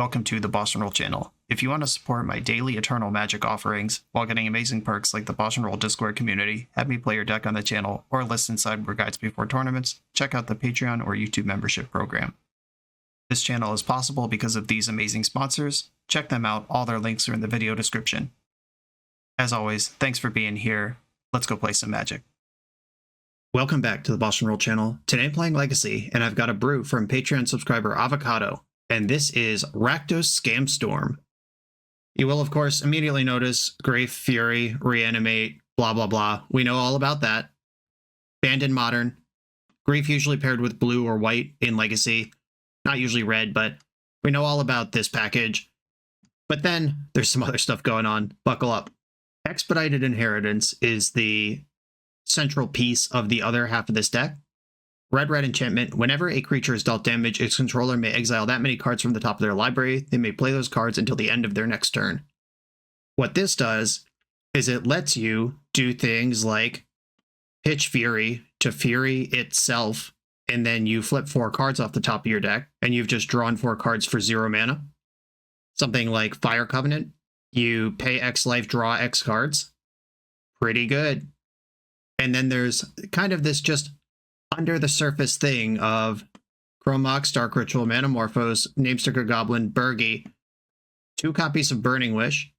welcome to the BoshNRoll channel. If you want to support my daily Eternal Magic offerings while getting amazing perks like the BoshNRoll Discord community, have me play your deck on the channel, or listen sideboard guides before tournaments, check out the Patreon or YouTube membership program. This channel is possible because of these amazing sponsors. Check them out, all their links are in the video description. As always, thanks for being here. Let's go play some Magic. Welcome back to the BoshNRoll channel. Today I'm playing Legacy, and I've got a brew from Patreon subscriber Avocado, and this is Rakdos Scam Storm. You will, of course, immediately notice Grave, Fury, Reanimate, blah blah blah. We know all about that. Banned in Modern. Grief usually paired with blue or white in Legacy. Not usually red, but we know all about this package. But then there's some other stuff going on. Buckle up. Expedited Inheritance is the central piece of the other half of this deck. Red enchantment. Whenever a creature is dealt damage, its controller may exile that many cards from the top of their library. They may play those cards until the end of their next turn. What this does is it lets you do things like pitch Fury to Fury itself, and then you flip 4 cards off the top of your deck, and you've just drawn 4 cards for 0 mana. Something like Fire Covenant. You pay X life, draw X cards. Pretty good. And then there's kind of this just under the surface thing of Chrome Mox, Dark Ritual, Manamorphose, Namesticker Goblin, Burgi, 2 copies of Burning Wish,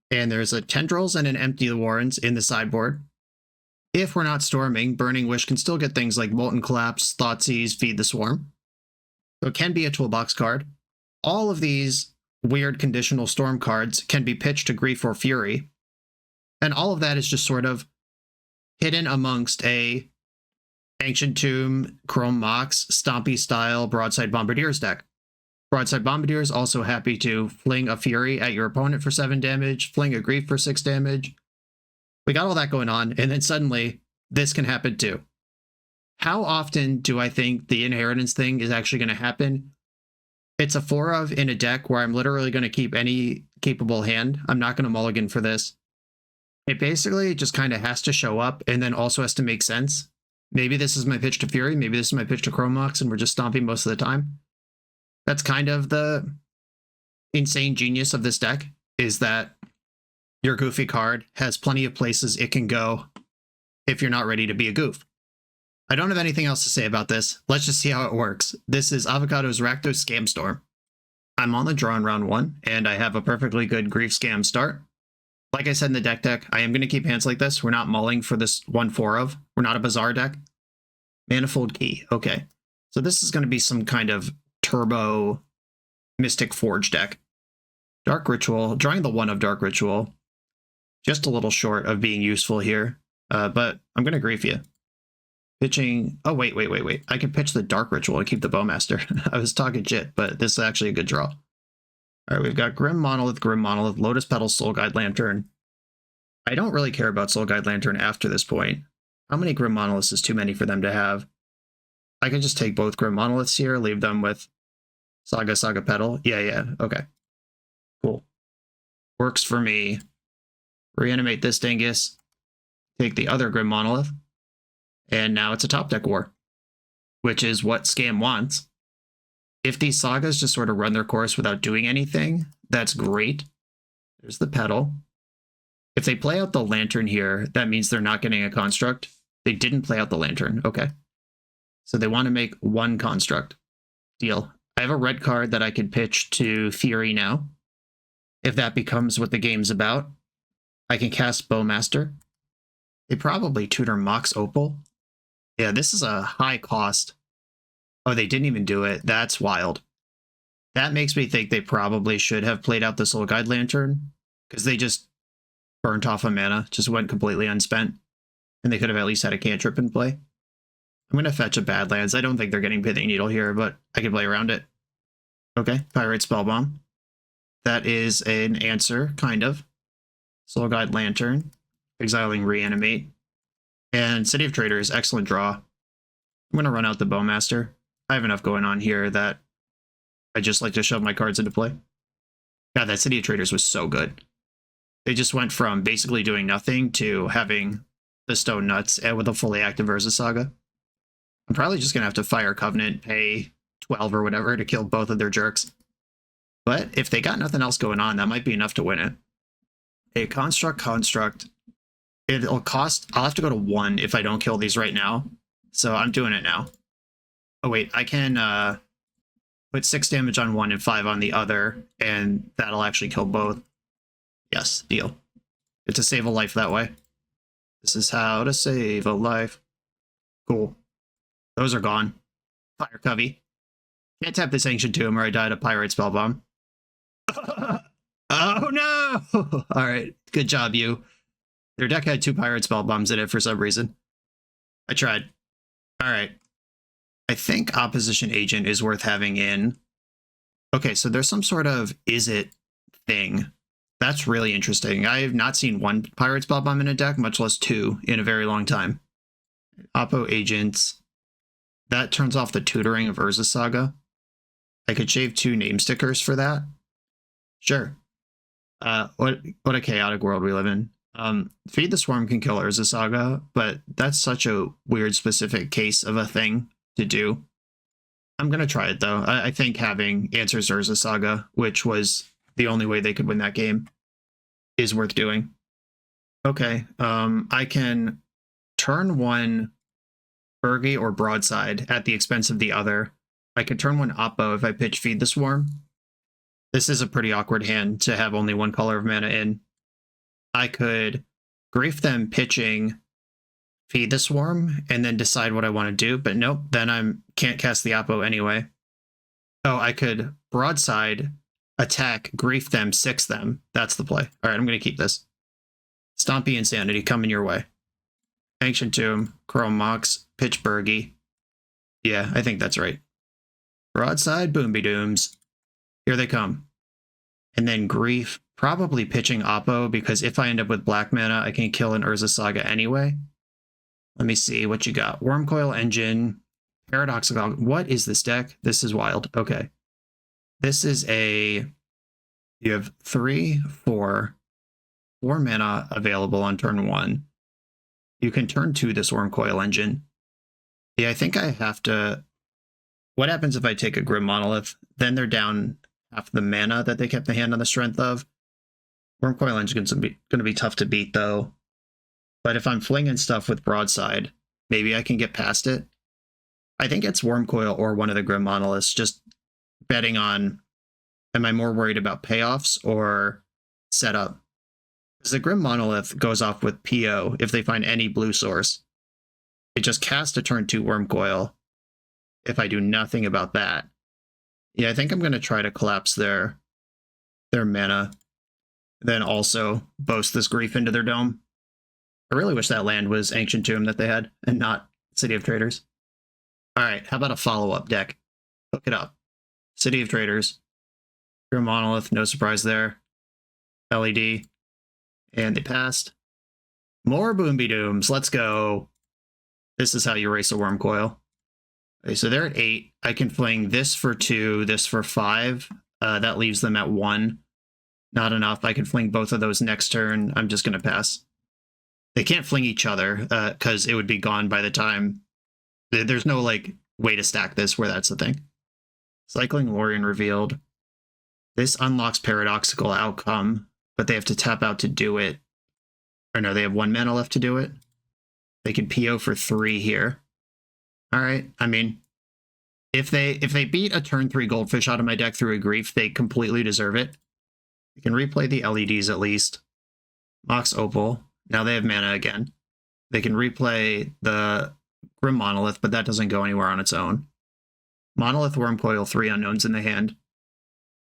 and there's a Tendrils and an Empty Warrens in the sideboard. If we're not storming, Burning Wish can still get things like Molten Collapse, Thoughtseize, Feed the Swarm. So it can be a toolbox card. All of these weird conditional storm cards can be pitched to Grief or Fury, and all of that is just sort of hidden amongst a Ancient Tomb, Chrome Mox, Stompy style Broadside Bombardiers deck. Broadside Bombardiers also happy to fling a Fury at your opponent for 7 damage, fling a Grief for 6 damage. We got all that going on, and then suddenly this can happen too. How often do I think the inheritance thing is actually going to happen? It's a 4 of in a deck where I'm literally going to keep any capable hand. I'm not going to mulligan for this. It basically just kind of has to show up and then also has to make sense. Maybe this is my pitch to Fury, maybe this is my pitch to Chrome Mox, and we're just stomping most of the time. That's kind of the insane genius of this deck, is that your goofy card has plenty of places it can go if you're not ready to be a goof. I don't have anything else to say about this. Let's just see how it works. This is Avocado's Rakdos Scam Storm. I'm on the draw in round 1, and I have a perfectly good Grief Scam start. Like I said in the deck, I am going to keep hands like this. We're not mulling for this 1/4 of. We're not a Bazaar deck. Manifold Key. Okay. So this is going to be some kind of turbo Mystic Forge deck. Dark Ritual. Drawing the 1 of Dark Ritual. Just a little short of being useful here. But I'm going to grief you. Pitching. Oh, wait. I can pitch the Dark Ritual and keep the Bowmaster. I was talking shit, but this is actually a good draw. All right, we've got Grim Monolith, Lotus Petal, Soul Guide Lantern. I don't really care about Soul Guide Lantern after this point. How many Grim Monoliths is too many for them to have? I can just take both Grim Monoliths here, leave them with Saga Petal. Yeah, okay. Cool. Works for me. Reanimate this dingus. Take the other Grim Monolith. And now it's a top deck war, which is what Scam wants. If these sagas just sort of run their course without doing anything, that's great. There's the Petal. If they play out the Lantern here, that means they're not getting a construct. They didn't play out the Lantern. Okay. So they want to make 1 construct. Deal. I have a red card that I could pitch to Fury now. If that becomes what the game's about, I can cast Bowmaster. They probably tutor Mox Opal. Yeah, this is a high cost. Oh, they didn't even do it. That's wild. That makes me think they probably should have played out the Soul Guide Lantern, because they just burnt off a mana, just went completely unspent, and they could have at least had a cantrip in play. I'm going to fetch a Badlands. I don't think they're getting Pithing Needle here, but I can play around it. Okay, Pyrite Spellbomb. That is an answer, kind of. Soul Guide Lantern, exiling Reanimate, and City of Traders, excellent draw. I'm going to run out the Bowmaster. I have enough going on here that I just like to shove my cards into play. God, that City of Traders was so good. They just went from basically doing nothing to having the Stone Nuts and with a fully active Urza Saga. I'm probably just going to have to fire Covenant, pay 12 or whatever to kill both of their jerks. But if they got nothing else going on, that might be enough to win it. A construct. It'll cost, I'll have to go to 1 if I don't kill these right now. So I'm doing it now. Oh wait, I can put 6 damage on one and 5 on the other, and that'll actually kill both. Yes, deal. Get to save a life that way. This is how to save a life. Cool. Those are gone. Fire Covey. Can't tap this Ancient Tomb or I die to Pirate Spellbomb. Oh no! Alright, good job, you. Their deck had 2 Pirate Spellbombs in it for some reason. I tried. Alright. I think Opposition Agent is worth having in. Okay, so there's some sort of is it thing. That's really interesting. I have not seen 1 Pirate Spellbomb in a deck, much less 2, in a very long time. Oppo Agents. That turns off the tutoring of Urza Saga. I could shave 2 name stickers for that. Sure. What a chaotic world we live in. Feed the Swarm can kill Urza Saga, but that's such a weird specific case of a thing to do. I'm gonna try it though. I think having Answers Urza Saga, which was the only way they could win that game, is worth doing. Okay, I can turn 1 Bergy or Broadside at the expense of the other. I can turn 1 Oppo if I pitch Feed the Swarm. This is a pretty awkward hand to have only 1 color of mana in. I could grief them pitching Feed the Swarm and then decide what I want to do, but nope, then I can't cast the Oppo anyway. Oh, I could Broadside, attack, grief them, 6 them. That's the play. All right, I'm going to keep this. Stompy Insanity coming your way. Ancient Tomb, Chrome Mox, pitch Bergy. Yeah, I think that's right. Broadside, Boomby Dooms. Here they come. And then grief, probably pitching Oppo, because if I end up with black mana, I can kill an Urza Saga anyway. Let me see what you got. Wormcoil Engine, Paradoxical. What is this deck? This is wild. Okay. This is a... You have 3, 4 mana available on turn 1. You can turn 2 this Wormcoil Engine. Yeah, I think I have to... What happens if I take a Grim Monolith? Then they're down half the mana that they kept the hand on the strength of. Wormcoil Engine is going to be tough to beat, though. But if I'm flinging stuff with Broadside, maybe I can get past it. I think it's Wormcoil or one of the Grim Monoliths, just betting on, am I more worried about payoffs or setup? Because the Grim Monolith goes off with PO if they find any blue source. It just casts a turn 2 Wormcoil if I do nothing about that. Yeah, I think I'm going to try to collapse their mana, then also boast this grief into their dome. I really wish that land was Ancient Tomb that they had, and not City of Traders. Alright, how about a follow-up deck? Hook it up. City of Traders. Grim Monolith, no surprise there. LED. And they passed. More Boomby Dooms, let's go. This is how you race a Wormcoil. Okay, so they're at 8. I can fling this for 2, this for 5. That leaves them at 1. Not enough. I can fling both of those next turn. I'm just going to pass. They can't fling each other, because it would be gone by the time... There's no, like, way to stack this where that's the thing. Cycling Lorien revealed. This unlocks Paradoxical Outcome, but they have to tap out to do it. Or no, they have 1 mana left to do it. They can PO for 3 here. Alright, I mean, if they beat a turn 3 Goldfish out of my deck through a grief, they completely deserve it. They can replay the LEDs at least. Mox Opal. Now they have mana again. They can replay the Grim Monolith, but that doesn't go anywhere on its own. Monolith, Wormcoil, 3 unknowns in the hand.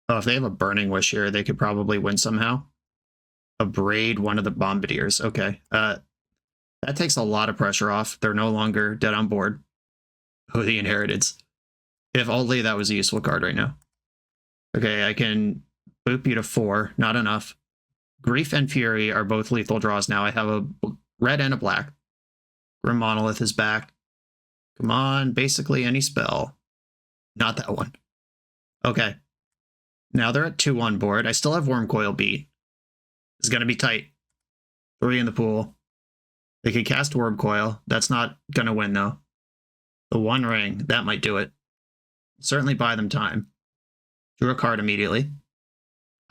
Oh, if they have a Burning Wish here, they could probably win somehow. Abrade, one of the Bombardiers. Okay. That takes a lot of pressure off. They're no longer dead on board. Oh, the Inheriteds. If only that was a useful card right now. Okay, I can boop you to 4. Not enough. Grief and Fury are both lethal draws now. I have a red and a black. Grim Monolith is back. Come on, basically any spell. Not that one. Okay. Now they're at 2 on board. I still have Wormcoil beat. It's going to be tight. 3 in the pool. They could cast Wormcoil. That's not going to win, though. The One Ring, that might do it. Certainly buy them time. Drew a card immediately.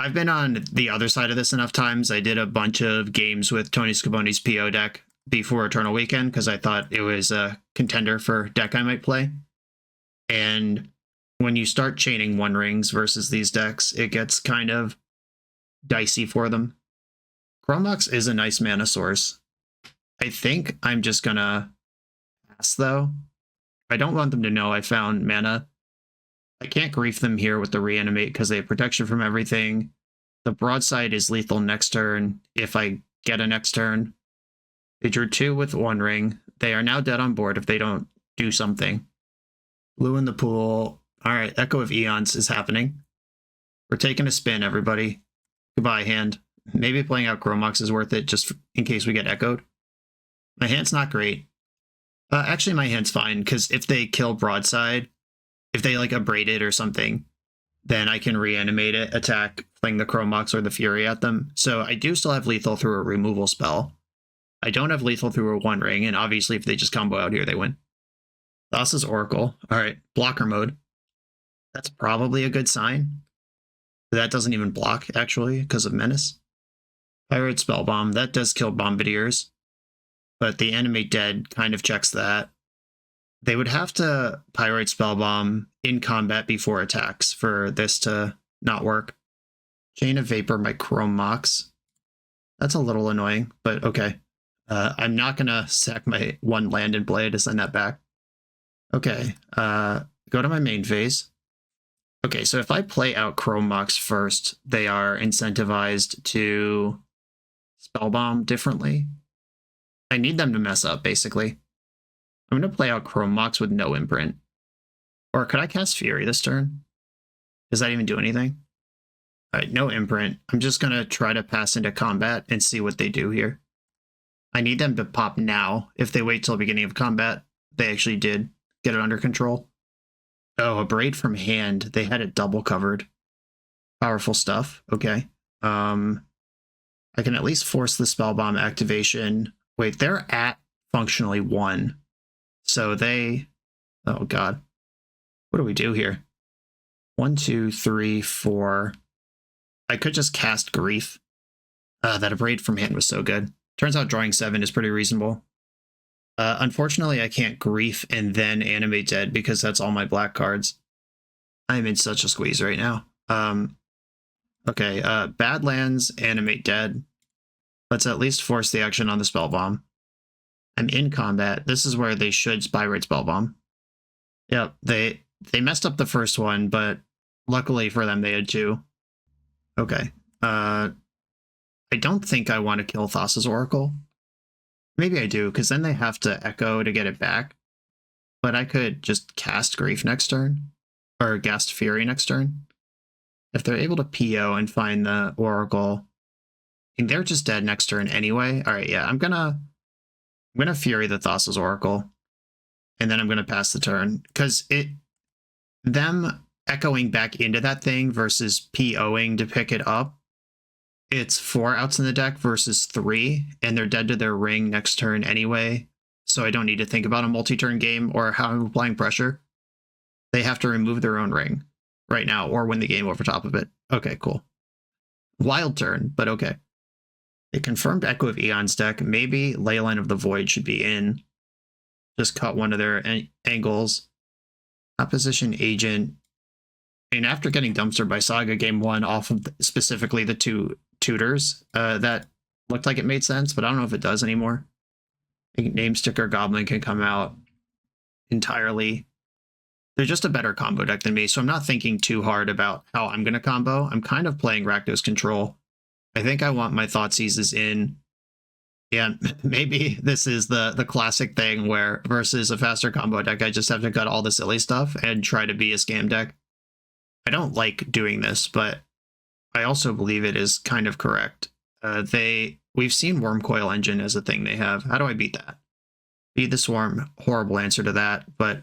I've been on the other side of this enough times. I did a bunch of games with Tony Scabone's PO deck before Eternal Weekend because I thought it was a contender for deck I might play. And when you start chaining One Rings versus these decks, it gets kind of dicey for them. Chromox is a nice mana source. I think I'm just gonna pass though. I don't want them to know I found mana. I can't grief them here with the reanimate because they have protection from everything. The broadside is lethal next turn if I get a next turn. They drew 2 with One Ring. They are now dead on board if they don't do something. Blue in the pool. Alright, Echo of Eons is happening. We're taking a spin, everybody. Goodbye, hand. Maybe playing out Chromox is worth it just in case we get echoed. My hand's not great. Actually, my hand's fine, because if they kill broadside, if they like abrade it or something, then I can reanimate it, attack, fling the Chromox or the Fury at them. So I do still have lethal through a removal spell. I don't have lethal through a One Ring, and obviously if they just combo out here, they win. Thassa's Oracle. Alright, blocker mode. That's probably a good sign. That doesn't even block, actually, because of Menace. Pirate Spellbomb. That does kill Bombardiers. But the Animate Dead kind of checks that. They would have to Pyrite Spellbomb in combat before attacks for this to not work. Chain of Vapor, my Chromox. That's a little annoying, but okay. I'm not going to sack my 1 land and play to send that back. Okay, go to my main phase. Okay, so if I play out Chromox first, they are incentivized to Spellbomb differently. I need them to mess up, basically. I'm going to play out Chromox with no imprint. Or could I cast Fury this turn? Does that even do anything? Alright, no imprint. I'm just going to try to pass into combat and see what they do here. I need them to pop now. If they wait till the beginning of combat, they actually did get it under control. Oh, a Braid from hand. They had it double covered. Powerful stuff. Okay. I can at least force the Spellbomb activation. Wait, they're at functionally 1. So they... Oh, God. What do we do here? 1, 2, 3, 4. I could just cast Grief. That Abrade from hand was so good. Turns out drawing 7 is pretty reasonable. Unfortunately, I can't Grief and then Animate Dead because that's all my black cards. I'm in such a squeeze right now. Okay, Badlands, Animate Dead. Let's at least force the action on the Spellbomb. I'm in combat. This is where they should Spyrite Spellbomb. Yep, they messed up the first one, but luckily for them, they had 2. Okay. I don't think I want to kill Thassa's Oracle. Maybe I do, because then they have to Echo to get it back. But I could just cast Grief next turn, or cast Fury next turn. If they're able to PO and find the Oracle, and they're just dead next turn anyway. All right, yeah, I'm gonna Fury the Thassa's Oracle, and then I'm gonna pass the turn because them echoing back into that thing versus POing to pick it up. It's 4 outs in the deck versus 3, and they're dead to their ring next turn anyway, so I don't need to think about a multi-turn game or how I'm applying pressure. They have to remove their own ring right now or win the game over top of it. Okay, cool. Wild turn, but okay. They confirmed Echo of Eon's deck. Maybe Leyline of the Void should be in. Just cut one of their angles. Opposition Agent. And after getting dumpstered by Saga game 1 off of specifically the 2 tutors, that looked like it made sense, but I don't know if it does anymore. I think Namesticker Goblin can come out entirely. They're just a better combo deck than me, so I'm not thinking too hard about how I'm going to combo. I'm kind of playing Rakdos Control. I think I want my Thoughtseizes in. Yeah, maybe this is the classic thing where versus a faster combo deck, I just have to cut all the silly stuff and try to be a scam deck. I don't like doing this, but I also believe it is kind of correct. We've seen Wormcoil Engine as a thing they have. How do I beat that? Beat the Swarm, horrible answer to that, but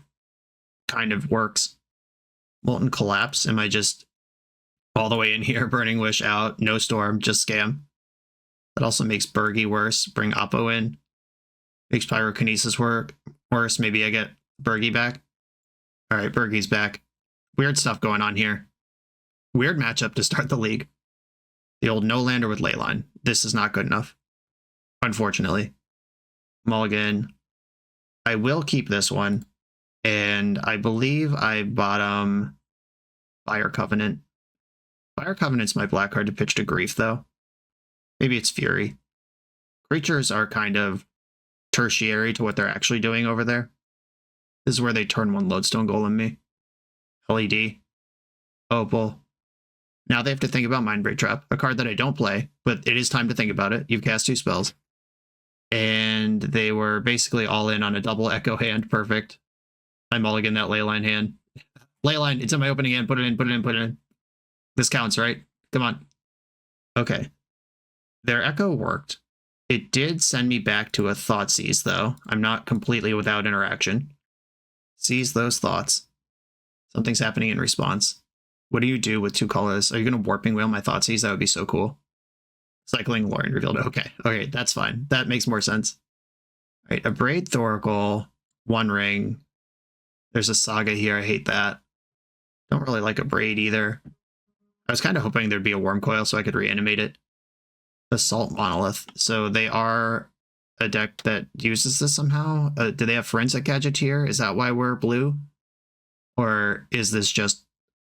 kind of works. Molten Collapse, am I just all the way in here, Burning Wish out, no Storm, just scam? That also makes Burgi worse, bring Oppo in. Makes Pyrokinesis worse, maybe I get Burgi back. Alright, Burgi's back. Weird stuff going on here. Weird matchup to start the league. The old no-lander with Leyline. This is not good enough, unfortunately. Mulligan. I will keep this one. And I believe I bottom Fire Covenant. Fire Covenant's my black card to pitch to Grief, though. Maybe it's Fury. Creatures are kind of tertiary to what they're actually doing over there. This is where they turn one Lodestone Golem me. LED. Opal. Now they have to think about Mindbreak Trap, a card that I don't play, but it is time to think about it. You've cast 2 spells. And they were basically all in on a double Echo hand. Perfect. I mulligan that Leyline hand. Leyline, it's in my opening hand. Put it in, put it in, put it in. This counts, right? Come on. Okay. Their Echo worked. It did send me back to a Thoughtseize, though. I'm not completely without interaction. Seize those thoughts. Something's happening in response. What do you do with 2 colors? Are you going to Warping Wheel my Thoughtseize? That would be so cool. Cycling Lorien revealed. Okay, okay, that's fine. That makes more sense. All right, Abrade Thoracle, One Ring. There's a Saga here. I hate that. Don't really like Abrade either. I was kind of hoping there'd be a Worm Coil so I could reanimate it. Assault Monolith. So they are a deck that uses this somehow. Do they have Forensic Gadgeteer? Is that why we're blue? Or is this just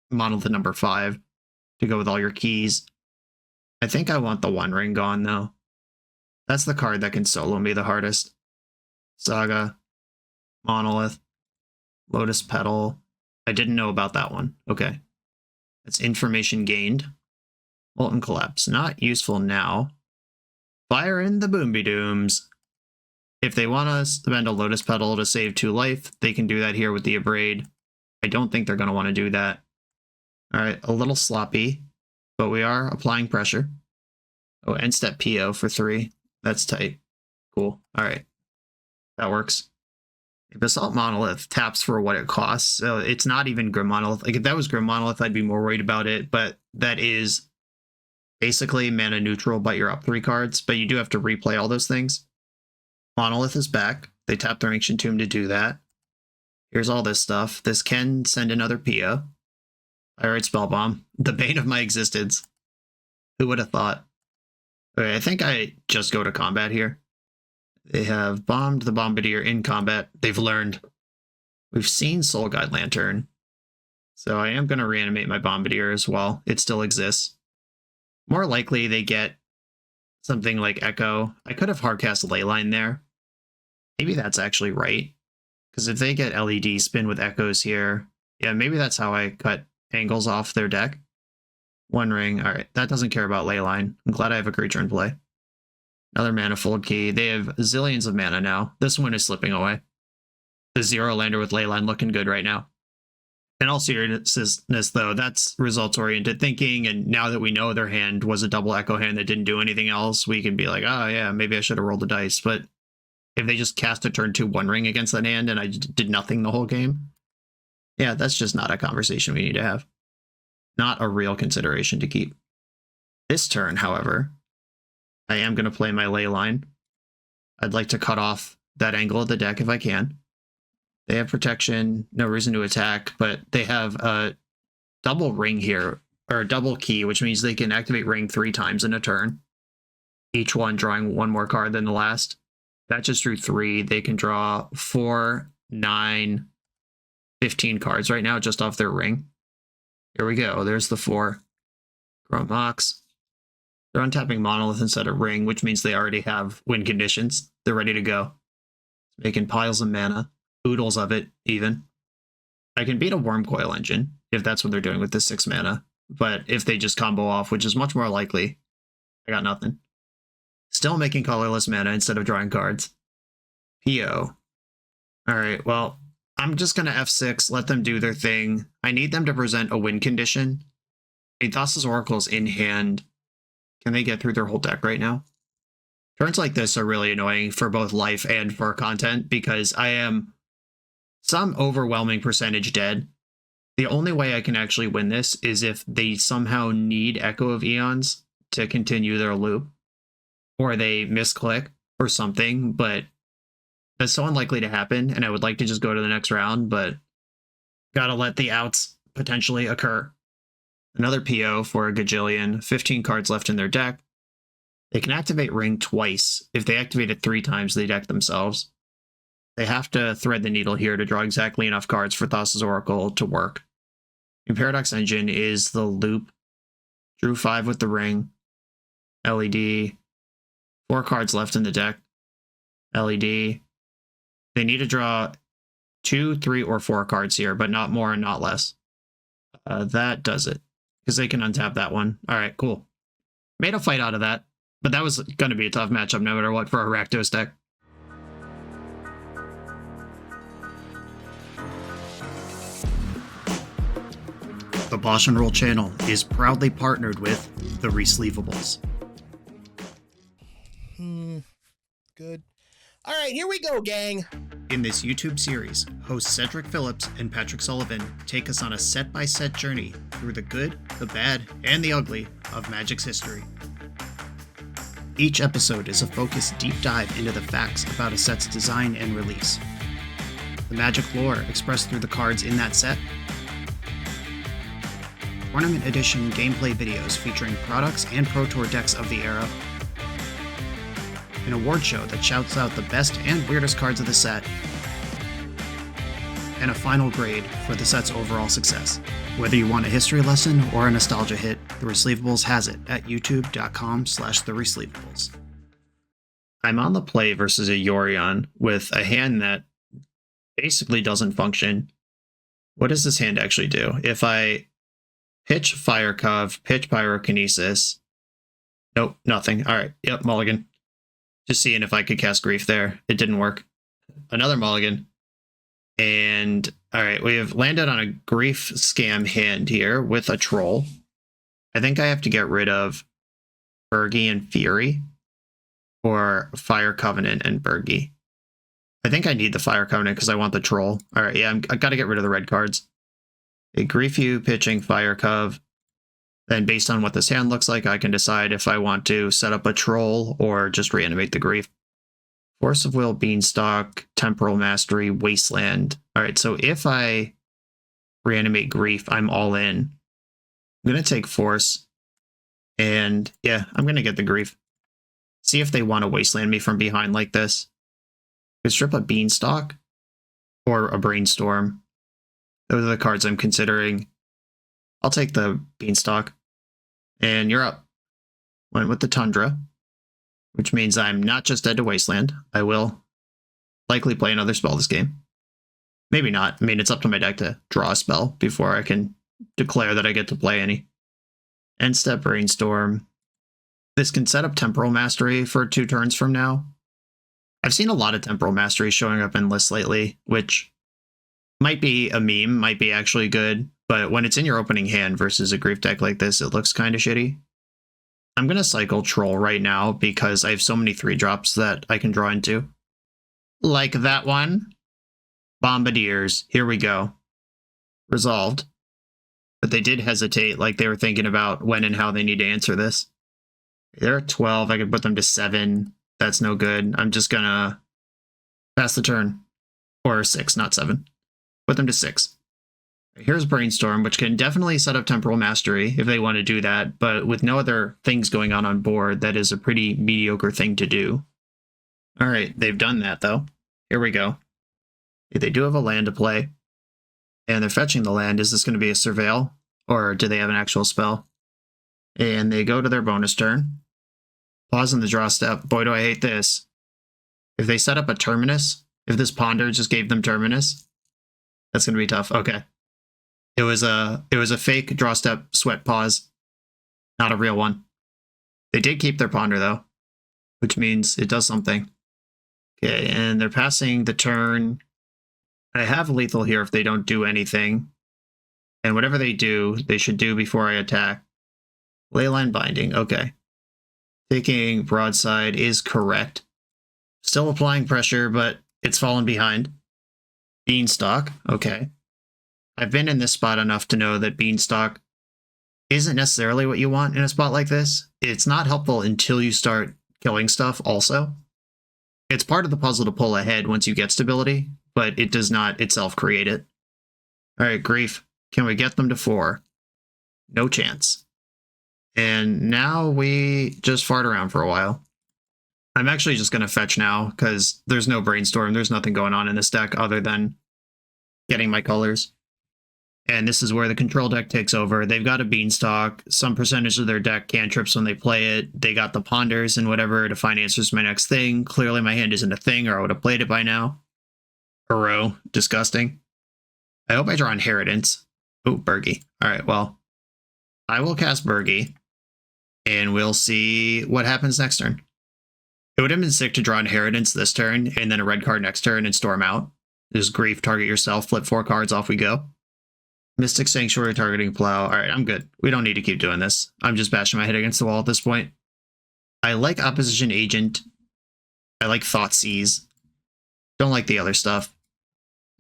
Monolith number 5 to go with all your keys? I think I want the One Ring gone, though. That's the card that can solo me the hardest. Saga. Monolith. Lotus Petal. I didn't know about that one. Okay. That's information gained. Molten Collapse. Not useful now. Fire in the Boomby Dooms. If they want us to spend a Lotus Petal to save 2 life, they can do that here with the Abrade. I don't think they're going to want to do that. Alright, a little sloppy, but we are applying pressure. Oh, end step PO for 3. That's tight. Cool. Alright. That works. If Assault Monolith taps for what it costs, so it's not even Grim Monolith. Like, if that was Grim Monolith, I'd be more worried about it, but that is basically mana neutral, but you're up 3 cards, but you do have to replay all those things. Monolith is back. They tap their Ancient Tomb to do that. Here's all this stuff. This can send another PO. Alright, Spellbomb. The bane of my existence. Who would have thought? Okay, I think I just go to combat here. They have bombed the Bombardier in combat. They've learned. We've seen Soul Guide Lantern. So I am going to reanimate my Bombardier as well. It still exists. More likely they get something like Echo. I could have hardcast Leyline there. Maybe that's actually right. Because if they get LED spin with Echoes here, yeah, maybe that's how I cut angles off their deck. One Ring. All right, that doesn't care about Leyline. I'm glad I have a creature in play. Another Manifold Key. They have zillions of mana now. This one is slipping away. The 0-lander with Leyline looking good right now. In all seriousness, though, that's results-oriented thinking, and now that we know their hand was a double Echo hand that didn't do anything else, we can be like, oh yeah, maybe I should have rolled the dice. But if they just cast a turn 2 One Ring against that hand and I did nothing the whole game, yeah, that's just not a conversation we need to have. Not a real consideration to keep. This turn, however, I am going to play my Leyline. I'd like to cut off that angle of the deck if I can. They have protection, no reason to attack, but they have a double ring here, or a double key, which means they can activate ring 3 times in a turn. Each one drawing 1 more card than the last. That just drew 3. They can draw 4, 9, 15 cards right now just off their ring. Here we go. There's the 4. Chrome Mox. They're untapping Monolith instead of Ring, which means they already have win conditions. They're ready to go. Making piles of mana. Oodles of it, even. I can beat a Worm Coil Engine, if that's what they're doing with this 6 mana. But if they just combo off, which is much more likely, I got nothing. Still making colorless mana instead of drawing cards. PO. Alright, well, I'm just going to F6, let them do their thing. I need them to present a win condition. Thassa's Oracle's in hand. Can they get through their whole deck right now? Turns like this are really annoying for both life and for content, because I am some overwhelming percentage dead. The only way I can actually win this is if they somehow need Echo of Eons to continue their loop, or they misclick or something, but that's so unlikely to happen, and I would like to just go to the next round, but gotta let the outs potentially occur. Another PO for a Gajillion, 15 cards left in their deck. They can activate Ring twice. If they activate it 3 times, they deck themselves. They have to thread the needle here to draw exactly enough cards for Thassa's Oracle to work. In Paradox Engine is the loop. Drew 5 with the ring. LED. 4 cards left in the deck. LED. They need to draw 2, 3, or 4 cards here, but not more and not less. That does it. Because they can untap that one. Alright, cool. Made a fight out of that. But that was going to be a tough matchup no matter what for a Rakdos deck. The BoshNRoll channel is proudly partnered with the Resleevables. Good. All right, here we go, gang. In this YouTube series, hosts Cedric Phillips and Patrick Sullivan take us on a set-by-set journey through the good, the bad, and the ugly of Magic's history. Each episode is a focused deep dive into the facts about a set's design and release, the Magic lore expressed through the cards in that set, Tournament Edition gameplay videos featuring products and Pro Tour decks of the era, an award show that shouts out the best and weirdest cards of the set, and a final grade for the set's overall success. Whether you want a history lesson or a nostalgia hit, The Resleevables has it at youtube.com/theresleevables. I'm on the play versus a Yorion with a hand that basically doesn't function. What does this hand actually do? If I pitch Fire Cove, pitch Pyrokinesis. Nope, nothing. Alright, yep, mulligan. Just seeing if I could cast Grief there. It didn't work. Another mulligan. And, alright, we have landed on a Grief Scam hand here with a Troll. I think I have to get rid of Bergie and Fury. Or Fire Covenant and Bergie. I think I need the Fire Covenant because I want the Troll. Alright, yeah, I gotta get rid of the red cards. A Grief you pitching Fire Cove. Then based on what this hand looks like, I can decide if I want to set up a Troll or just reanimate the Grief. Force of Will, Beanstalk, Temporal Mastery, Wasteland. Alright, so if I reanimate Grief, I'm all in. I'm going to take Force. And yeah, I'm going to get the Grief. See if they want to Wasteland me from behind like this. Could strip a Beanstalk or a Brainstorm. Those are the cards I'm considering. I'll take the Beanstalk. And you're up. Went with the Tundra, which means I'm not just dead to Wasteland. I will likely play another spell this game. Maybe not. I mean, it's up to my deck to draw a spell before I can declare that I get to play any. End step Brainstorm. This can set up Temporal Mastery for 2 turns from now. I've seen a lot of Temporal Mastery showing up in lists lately, which might be a meme, might be actually good, but when it's in your opening hand versus a Grief deck like this, it looks kind of shitty. I'm going to cycle Troll right now because I have so many 3-drops that I can draw into. Like that one. Bombardiers. Here we go. Resolved. But they did hesitate, like they were thinking about when and how they need to answer this. They're at 12. I could put them to 7. That's no good. I'm just going to pass the turn. Or 6, not 7. Put them to 6. Here's Brainstorm, which can definitely set up Temporal Mastery if they want to do that, but with no other things going on board, that is a pretty mediocre thing to do. Alright, they've done that, though. Here we go. They do have a land to play, and they're fetching the land. Is this going to be a Surveil, or do they have an actual spell? And they go to their bonus turn. Pause in the draw step. Boy, do I hate this. If they set up a Terminus, if this Ponder just gave them Terminus, that's going to be tough. Okay. It was a fake draw step sweat pause, not a real one. They did keep their Ponder, though, which means it does something. Okay, and they're passing the turn. I have lethal here if they don't do anything. And whatever they do, they should do before I attack. Leyline Binding, okay. Taking Broadside is correct. Still applying pressure, but it's fallen behind. Beanstalk, okay. I've been in this spot enough to know that Beanstalk isn't necessarily what you want in a spot like this. It's not helpful until you start killing stuff also. It's part of the puzzle to pull ahead once you get stability, but it does not itself create it. Alright, Grief. Can we get them to 4? No chance. And now we just fart around for a while. I'm actually just going to fetch now because there's no brainstorm. There's nothing going on in this deck other than getting my colors. And this is where the control deck takes over. They've got a beanstalk. Some percentage of their deck cantrips when they play it. They got the ponders and whatever to find answers to my next thing. Clearly my hand isn't a thing or I would have played it by now. Hero. Disgusting. I hope I draw Inheritance. Oh, Bergie. All right, well, I will cast Bergie and we'll see what happens next turn. It would have been sick to draw Inheritance this turn and then a red card next turn and storm out. Just grief, target yourself, flip 4 cards, off we go. Mystic Sanctuary targeting Plow. All right, I'm good. We don't need to keep doing this. I'm just bashing my head against the wall at this point. I like Opposition Agent. I like Thoughtseize. Don't like the other stuff.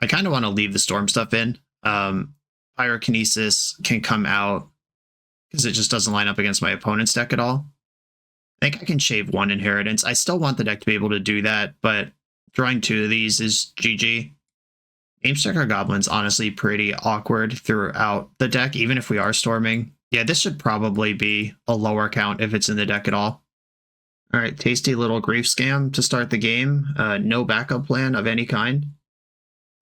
I kind of want to leave the Storm stuff in. Pyrokinesis can come out because it just doesn't line up against my opponent's deck at all. I think I can shave 1 Inheritance. I still want the deck to be able to do that, but drawing 2 of these is GG. Namesticker Goblin's honestly pretty awkward throughout the deck, even if we are storming. Yeah, this should probably be a lower count if it's in the deck at all. All right, tasty little grief scam to start the game. No backup plan of any kind.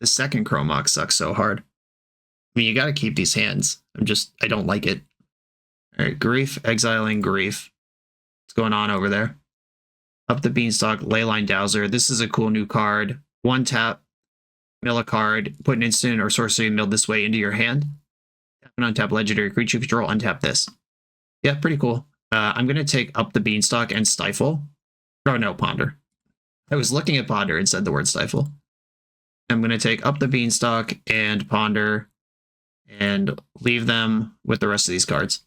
The second Chromok sucks so hard. I mean, you got to keep these hands. I don't like it. All right, Grief, exiling Grief. What's going on over there? Up the Beanstalk, Leyline Dowser. This is a cool new card. 1 tap. Mill a card, put an instant or sorcery milled this way into your hand. Tap an untap legendary creature you control, untap this. Yeah, pretty cool. I'm going to take Up the Beanstalk and Stifle. Oh, no, Ponder. I was looking at Ponder and said the word Stifle. I'm going to take Up the Beanstalk and Ponder and leave them with the rest of these cards.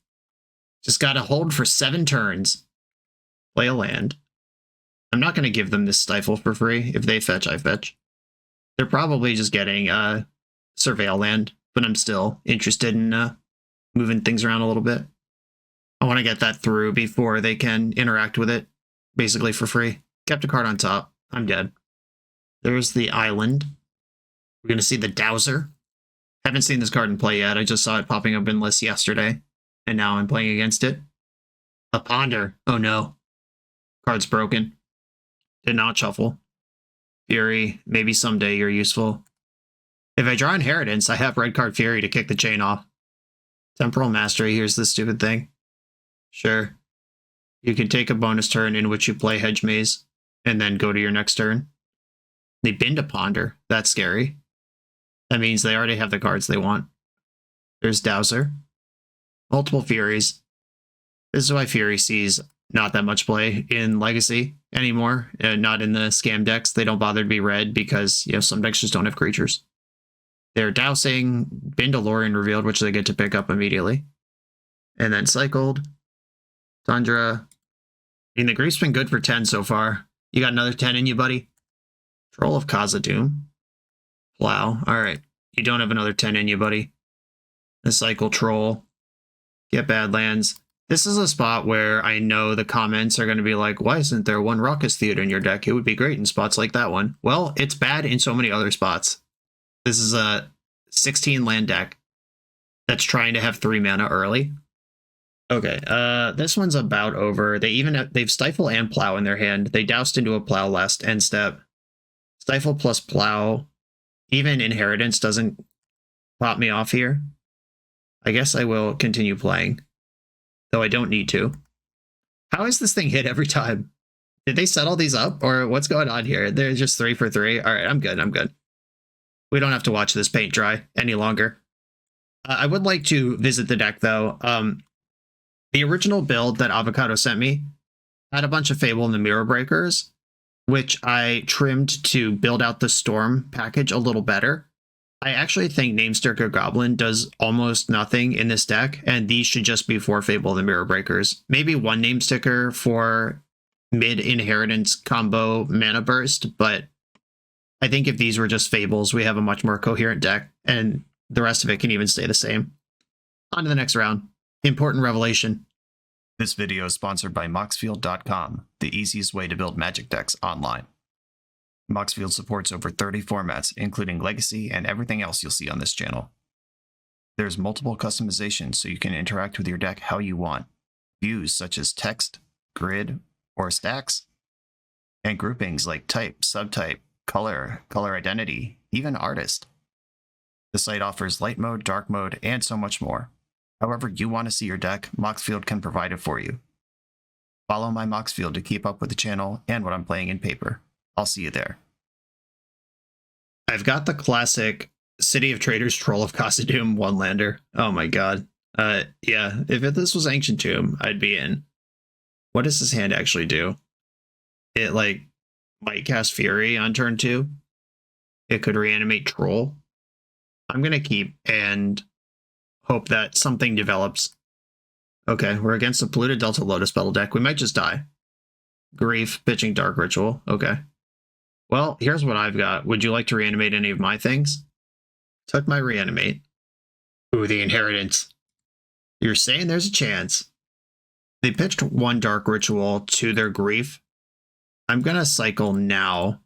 Just got to hold for 7 turns. Play a land. I'm not going to give them this Stifle for free. If they fetch, I fetch. They're probably just getting Surveil land, but I'm still interested in moving things around a little bit. I want to get that through before they can interact with it, basically for free. Kept a card on top. I'm dead. There's the Island. We're going to see the Dowser. Haven't seen this card in play yet. I just saw it popping up in lists yesterday, and now I'm playing against it. A Ponder. Oh no. Card's broken. Did not shuffle. Fury, maybe someday you're useful. If I draw Inheritance, I have red card Fury to kick the chain off. Temporal Mastery, here's the stupid thing. Sure. You can take a bonus turn in which you play Hedge Maze, and then go to your next turn. They bin to Ponder. That's scary. That means they already have the cards they want. There's Dowser. Multiple Furies. This is why Fury sees not that much play in Legacy anymore. Not in the scam decks. They don't bother to be red because, some decks just don't have creatures. They're dousing, bin to Lorien revealed, which they get to pick up immediately. And then cycled. Tundra. I mean, the grief's been good for 10 so far. You got another 10 in you, buddy? Troll of Khazad-dûm. Plow. Alright. You don't have another 10 in you, buddy. The cycle Troll. Get Badlands. This is a spot where I know the comments are going to be like, why isn't there 1 Raucous Theater in your deck? It would be great in spots like that one. Well, it's bad in so many other spots. This is a 16 land deck that's trying to have 3 mana early. Okay, this one's about over. They've Stifle and Plow in their hand. They doused into a Plow last end step. Stifle plus Plow. Even Inheritance doesn't pop me off here. I guess I will continue playing. Though I don't need to. How is this thing hit every time? Did they settle these up? Or what's going on here? They're just 3 for 3. Alright, I'm good. We don't have to watch this paint dry any longer. I would like to visit the deck, though. The original build that Avocado sent me had a bunch of Fable and the Mirror Breakers, which I trimmed to build out the Storm package a little better. I actually think Namesticker Goblin does almost nothing in this deck, and these should just be for Fable and the Mirror Breakers. Maybe 1 Namesticker for mid-inheritance combo mana burst, but I think if these were just Fables, we have a much more coherent deck, and the rest of it can even stay the same. On to the next round. Important revelation. This video is sponsored by Moxfield.com, the easiest way to build Magic decks online. Moxfield supports over 30 formats, including Legacy and everything else you'll see on this channel. There's multiple customizations so you can interact with your deck how you want. Views such as text, grid, or stacks, and groupings like type, subtype, color, color identity, even artist. The site offers light mode, dark mode, and so much more. However you want to see your deck, Moxfield can provide it for you. Follow my Moxfield to keep up with the channel and what I'm playing in paper. I'll see you there. I've got the classic City of Traders Troll of Khazad-dûm one-lander. Oh my god. Yeah, if this was Ancient Tomb, I'd be in. What does this hand actually do? It, like, might cast Fury on turn 2. It could reanimate Troll. I'm gonna keep and hope that something develops. Okay, we're against a Polluted Delta Lotus Petal deck. We might just die. Grief, pitching Dark Ritual. Okay. Well, here's what I've got. Would you like to reanimate any of my things? Took my reanimate. Ooh, the Inheritance. You're saying there's a chance. They pitched 1 Dark Ritual to their Grief. I'm gonna cycle now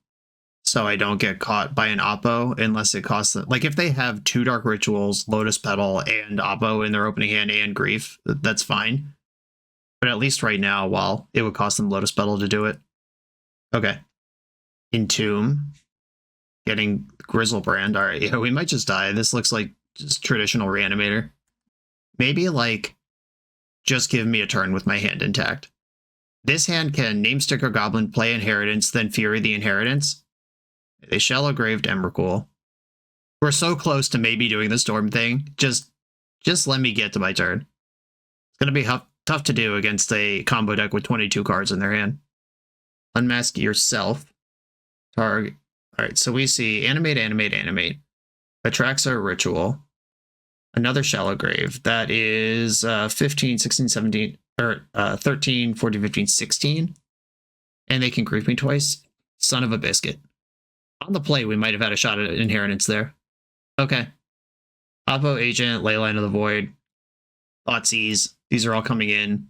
so I don't get caught by an Oppo unless it costs them. Like, if they have 2 Dark Rituals, Lotus Petal, and Oppo in their opening hand and Grief, that's fine. But at least right now, well, it would cost them Lotus Petal to do it. Okay. Entomb. Getting Grizzlebrand. Alright, yeah, we might just die. This looks like just traditional Reanimator. Maybe, like, just give me a turn with my hand intact. This hand can Namesticker Goblin, play Inheritance, then Fury the Inheritance. They Shallow Graved Emrakul. We're so close to maybe doing the Storm thing. Just let me get to my turn. It's going to be tough to do against a combo deck with 22 cards in their hand. Unmask yourself. Target. Alright, so we see Animate, Animate, Animate. Atraxa Ritual. Another Shallow Grave. That is 15, 16, 17, or 13, 14, 15, 16. And they can grief me twice. Son of a biscuit. On the play, we might have had a shot at Inheritance there. Okay. Oppo Agent, Leyline of the Void, Thoughtseize. These are all coming in.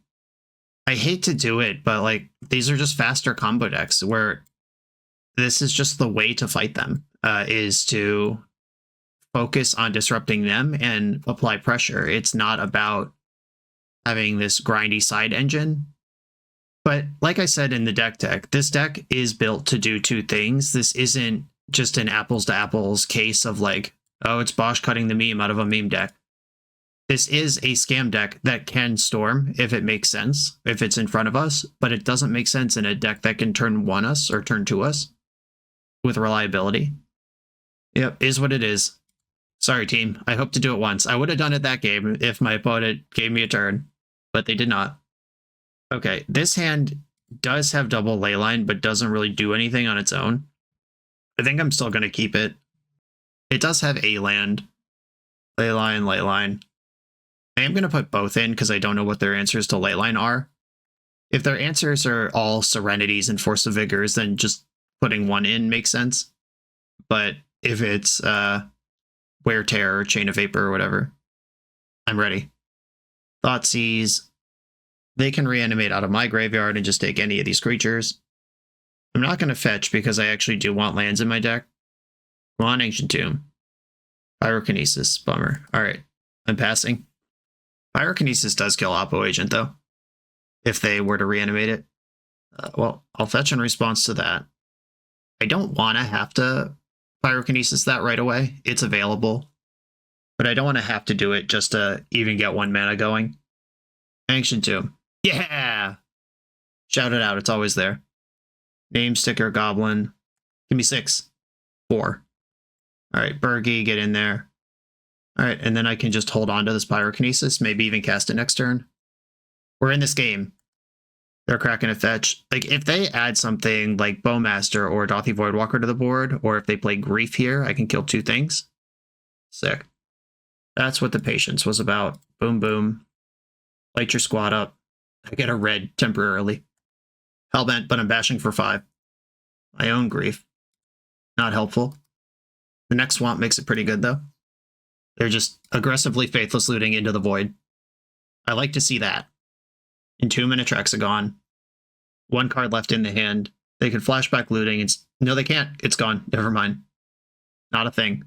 I hate to do it, but like these are just faster combo decks where this is just the way to fight them, is to focus on disrupting them and apply pressure. It's not about having this grindy side engine. But like I said in the deck tech, this deck is built to do 2 things. This isn't just an apples to apples case of like, oh, it's Bosch cutting the meme out of a meme deck. This is a scam deck that can storm if it makes sense, if it's in front of us, but it doesn't make sense in a deck that can turn 1 us or turn 2 us with reliability. Yep, is what it is. Sorry, team. I hope to do it once. I would have done it that game if my opponent gave me a turn, but they did not. Okay, this hand does have double Leyline, but doesn't really do anything on its own. I think I'm still going to keep it. It does have a land. Leyline, Leyline. I am going to put both in because I don't know what their answers to Leyline are. If their answers are all Serenities and Force of Vigors, then just putting 1 in makes sense. But if it's Wear Tear or Chain of Vapor or whatever, I'm ready. Thoughtseize. They can reanimate out of my graveyard and just take any of these creatures. I'm not going to fetch because I actually do want lands in my deck. Come on, Ancient Tomb. Pyrokinesis. Bummer. Alright, I'm passing. Pyrokinesis does kill Oppo Agent, though, if they were to reanimate it. Well, I'll fetch in response to that. I don't want to have to Pyrokinesis that right away. It's available. But I don't want to have to do it just to even get 1 mana going. Ancient Tomb. Yeah! Shout it out, it's always there. Namesticker Goblin. Give me 6. 4. Alright, Burgi, get in there. Alright, and then I can just hold on to this Pyrokinesis, maybe even cast it next turn. We're in this game. They're cracking a fetch. Like, if they add something like Bowmaster or Dothy Voidwalker to the board, or if they play Grief here, I can kill 2 things. Sick. That's what the patience was about. Boom, boom. Light your squad up. I get a red temporarily. Hellbent, but I'm bashing for 5. My own Grief. Not helpful. The next swamp makes it pretty good, though. They're just aggressively Faithless Looting into the void. I like to see that. Entomb and Atraxa gone. 1 card left in the hand. They can flashback looting. No, they can't. It's gone. Never mind. Not a thing.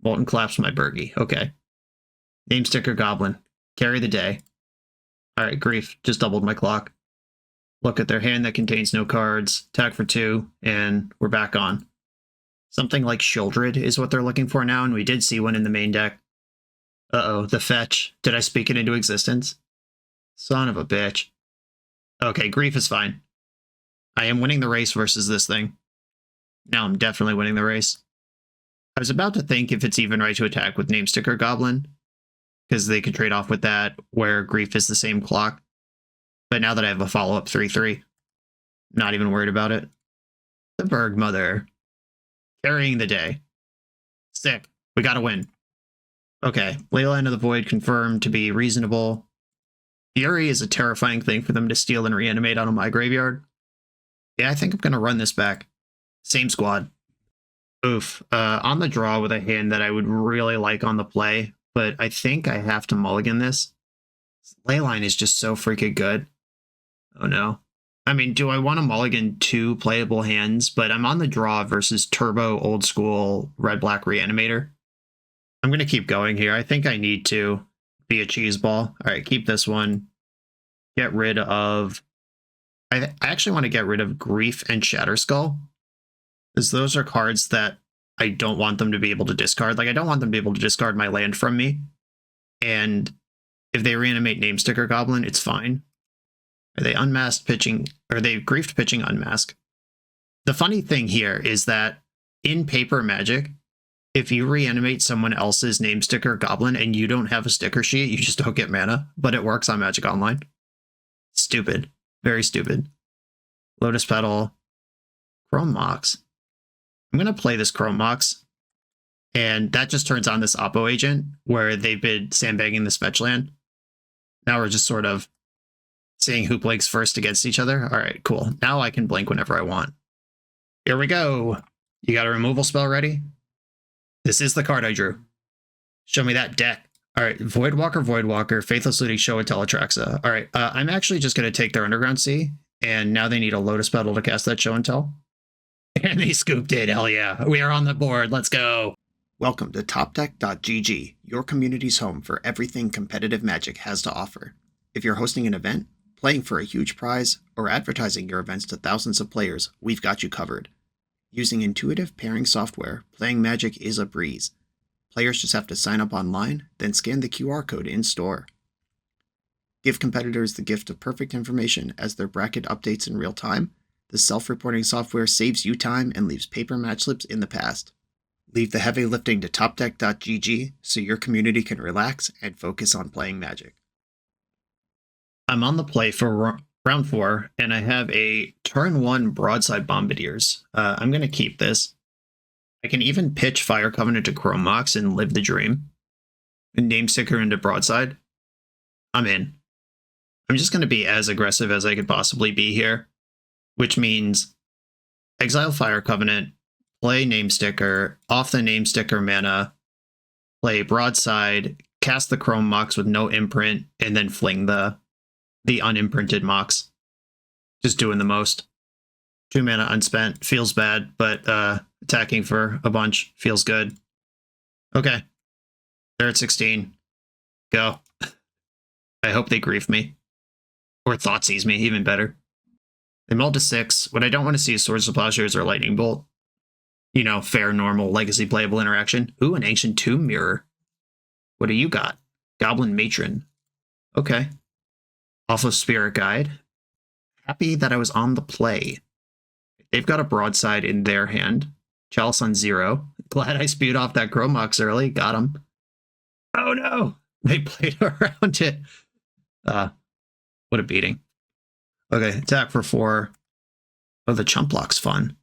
Molten Collapse my Burgi. Okay. Name sticker goblin. Carry the day. Alright, grief. Just doubled my clock. Look at their hand that contains no cards. Attack for 2, and we're back on. Something like Shieldred is what they're looking for now, and we did see one in the main deck. Uh-oh, the fetch. Did I speak it into existence? Son of a bitch. Okay, grief is fine. I am winning the race versus this thing. Now I'm definitely winning the race. I was about to think if it's even right to attack with Name Sticker Goblin, because they could trade off with that, where grief is the same clock. But now that I have a follow-up 3-3, not even worried about it. The Berg Mother. Carrying the day. Sick. We gotta win. Okay, Leyline of the Void confirmed to be reasonable. Fury is a terrifying thing for them to steal and reanimate out of my graveyard. Yeah, I think I'm gonna run this back. Same squad. Oof. On the draw with a hand that I would really like on the play, but I think I have to mulligan this. Leyline is just so freaking good. Oh no. I mean, do I want to mulligan 2 playable hands? But I'm on the draw versus Turbo Old School Red-Black Reanimator. I'm going to keep going here. I think I need to be a cheese ball. All right, keep this one. Get rid of... I actually want to get rid of Grief and Shatterskull, because those are cards that I don't want them to be able to discard. Like, I don't want them to be able to discard my land from me. And if they reanimate Namesticker Goblin, it's fine. Are they unmasked pitching? Are they griefed pitching unmasked? The funny thing here is that in paper Magic, if you reanimate someone else's Namesticker Goblin and you don't have a sticker sheet, you just don't get mana, but it works on Magic Online. Stupid. Very stupid. Lotus Petal. Chrome Mox. I'm going to play this Chrome Mox, and that just turns on this Oppo agent where they've been sandbagging this fetch land. Now we're just sort of seeing who blinks first against each other. All right, cool. Now I can blink whenever I want. Here we go. You got a removal spell ready? This is the card I drew. Show me that deck. All right, Voidwalker, Faithless Looting, Showa Teletraxa. All right, I'm actually just going to take their Underground Sea, and now they need a Lotus Petal to cast that Show and Tell. And they scooped it, hell yeah. We are on the board, let's go. Welcome to TopDeck.gg, your community's home for everything competitive Magic has to offer. If you're hosting an event, playing for a huge prize, or advertising your events to thousands of players, we've got you covered. Using intuitive pairing software, playing Magic is a breeze. Players just have to sign up online, then scan the QR code in-store. Give competitors the gift of perfect information as their bracket updates in real time. The self-reporting software saves you time and leaves paper match slips in the past. Leave the heavy lifting to TopDeck.gg so your community can relax and focus on playing Magic. I'm on the play for round 4, and I have a turn 1 Broadside Bombardiers. I'm going to keep this. I can even pitch Fire Covenant to Chrome Mox and live the dream. And Namesticker into Broadside. I'm in. I'm just going to be as aggressive as I could possibly be here, which means exile Fire Covenant, play Namesticker, off the Namesticker mana, play Broadside, cast the Chrome Mox with no imprint, and then fling the unimprinted Mox. Just doing the most. 2 mana unspent. Feels bad, but attacking for a bunch feels good. Okay. They're at 16. Go. I hope they grief me. Or Thoughtseize me, even better. They mull to 6. What I don't want to see is Swords of Plowshares or Lightning Bolt. You know, fair, normal, legacy playable interaction. Ooh, an Ancient Tomb Mirror. What do you got? Goblin Matron. Okay. Off of Spirit Guide. Happy that I was on the play. They've got a Broadside in their hand. Chalice on 0. Glad I spewed off that Chrome Mox early. Got him. Oh no! They played around it. What a beating. Okay, attack for 4. Oh, the chump block's fun.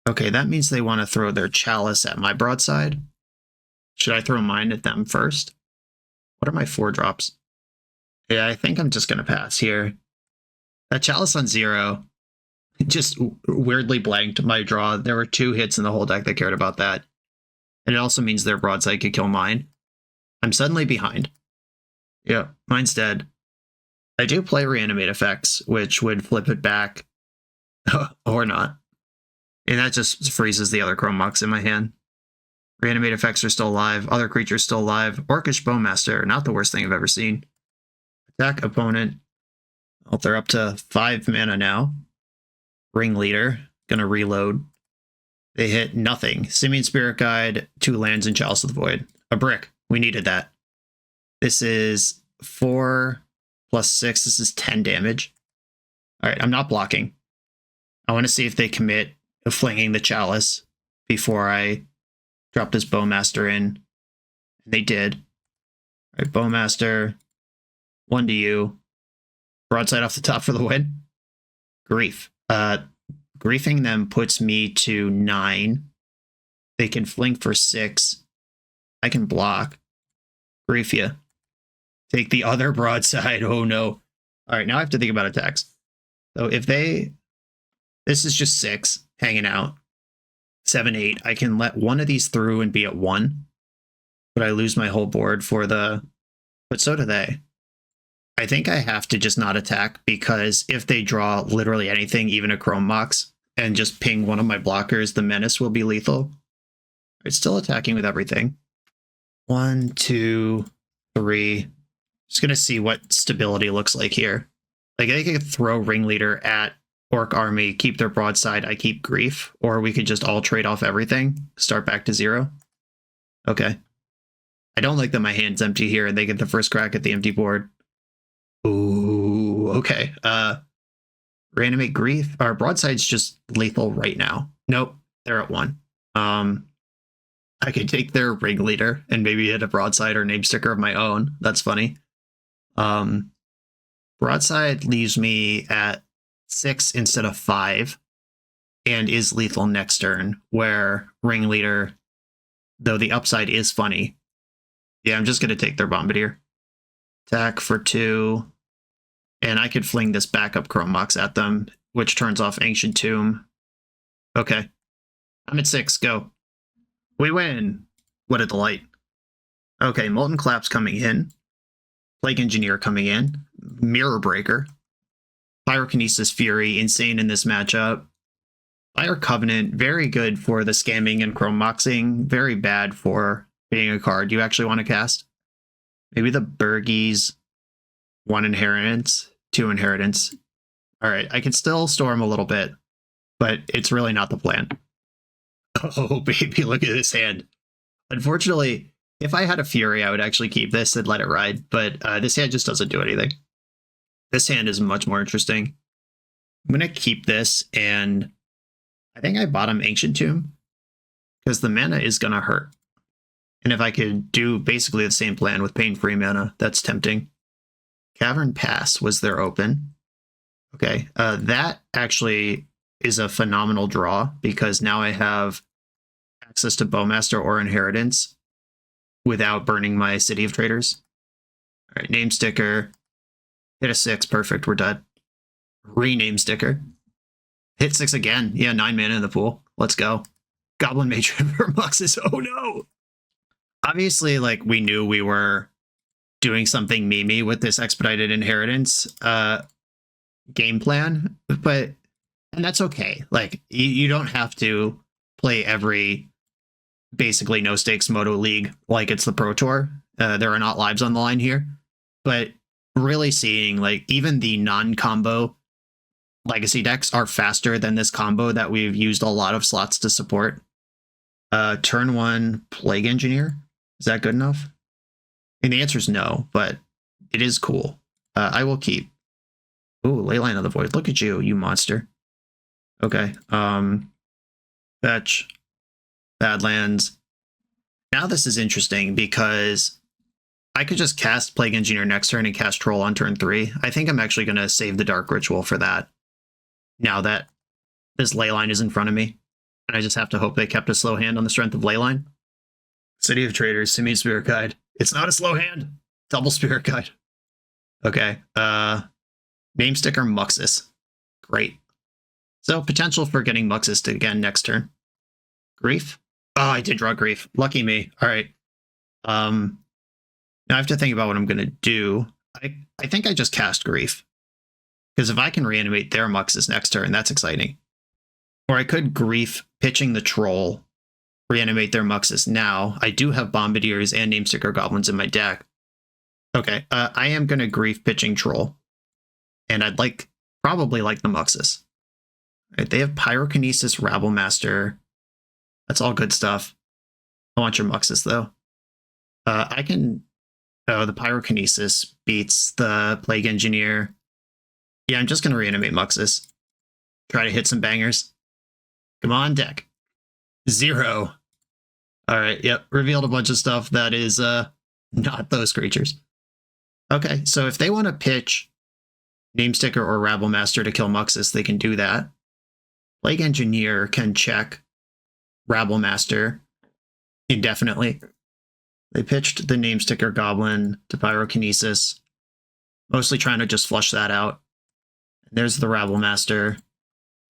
Okay, that means they want to throw their Chalice at my Broadside. Should I throw mine at them first? What are my 4 drops? Yeah, I think I'm just going to pass here. That Chalice on 0 just weirdly blanked my draw. There were 2 hits in the whole deck that cared about that. And it also means their Broadside could kill mine. I'm suddenly behind. Yeah, mine's dead. I do play Reanimate Effects, which would flip it back. Or not. And that just freezes the other Chrome Mox in my hand. Reanimate effects are still alive. Other creatures still alive. Orcish Bowmaster, not the worst thing I've ever seen. Attack opponent. Well, they're up to 5 mana now. Ringleader, gonna reload. They hit nothing. Simian Spirit Guide, 2 lands, and Chalice of the Void. A brick. We needed that. This is 4 plus 6. This is 10 damage. All right, I'm not blocking. I want to see if they commit to flinging the Chalice before I drop this Bowmaster in. And they did. All right, Bowmaster. 1 to you. Broadside off the top for the win. Grief. Griefing them puts me to 9. They can fling for 6. I can block. Grief ya. Take the other broadside. Oh no. All right, now I have to think about attacks. So if they... This is just 6 hanging out. 7, 8. I can let one of these through and be at 1. But I lose my whole board for the... But so do they. I think I have to just not attack, because if they draw literally anything, even a Chrome Mox, and just ping one of my blockers, the Menace will be lethal. It's still attacking with everything. 1, 2, 3. Just going to see what stability looks like here. Like, they could throw Ringleader at Orc Army, keep their broadside, I keep Grief, or we could just all trade off everything, start back to 0. Okay. I don't like that my hand's empty here and they get the first crack at the empty board. Ooh, okay. Reanimate Grief. Our broadside's just lethal right now. Nope, they're at 1. I could take their Ringleader and maybe hit a broadside or name sticker of my own. That's funny. Broadside leaves me at 6 instead of 5 and is lethal next turn, where Ringleader, though the upside is funny. Yeah, I'm just going to take their Bombardier. Attack for 2. And I could fling this backup Chrome Mox at them, which turns off Ancient Tomb. Okay. I'm at 6. Go. We win. What a delight. Okay, Molten Collapse coming in. Plague Engineer coming in. Mirror Breaker. Pyrokinesis Fury, insane in this matchup. Fire Covenant, very good for the scamming and Chrome Moxing. Very bad for being a card you actually want to cast. Maybe the Burgies. 1 Inheritance, 2 Inheritance. All right, I can still storm a little bit, but it's really not the plan. Oh, baby, look at this hand. Unfortunately, if I had a Fury, I would actually keep this and let it ride, but this hand just doesn't do anything. This hand is much more interesting. I'm going to keep this, and I think I bottom Ancient Tomb, because the mana is going to hurt. And if I could do basically the same plan with pain-free mana, that's tempting. Cavern Pass was their open. Okay, that actually is a phenomenal draw, because now I have access to Bowmaster or Inheritance without burning my City of Traders. All right, name sticker. Hit a 6, perfect, we're dead. Rename sticker. Hit 6 again. Yeah, 9 mana in the pool. Let's go. Goblin Matron for Muxus. Oh no! Obviously, like, we knew we were doing something memey with this Expedited Inheritance game plan, but, and that's okay. Like, you don't have to play every basically no stakes Moto League like it's the Pro Tour. There are not lives on the line here, but really seeing, like, even the non-combo legacy decks are faster than this combo that we've used a lot of slots to support. Turn 1 Plague Engineer. Is that good enough? And the answer is no, but it is cool. I will keep. Ooh, Leyline of the Void. Look at you, you monster. Okay. Fetch. Badlands. Now this is interesting, because I could just cast Plague Engineer next turn and cast Troll on turn 3. I think I'm actually going to save the Dark Ritual for that, now that this Leyline is in front of me. And I just have to hope they kept a slow hand on the strength of Leyline. City of Traders, Simian Spirit Guide. It's not a slow hand. Double Spirit Guide. Okay. Name sticker Muxus. Great. So potential for getting Muxus again next turn. Grief. Oh, I did draw Grief. Lucky me. All right. Now I have to think about what I'm going to do. I think I just cast Grief, because if I can reanimate their Muxus next turn, that's exciting. Or I could Grief pitching the Troll reanimate their Muxus now. I do have Bombardiers and Namesticker Goblins in my deck. Okay, I am going to Grief pitching Troll. And I'd probably like the Muxus. Right, they have Pyrokinesis, Rabblemaster. That's all good stuff. I want your Muxus, though. I can... Oh, the Pyrokinesis beats the Plague Engineer. Yeah, I'm just going to reanimate Muxus. Try to hit some bangers. Come on, deck. 0. Alright, yep. Revealed a bunch of stuff that is not those creatures. Okay, so if they want to pitch Namesticker or Rabblemaster to kill Muxus, they can do that. Plague Engineer can check Rabblemaster indefinitely. They pitched the Namesticker Goblin to Pyrokinesis, mostly trying to just flush that out. There's the Rabblemaster.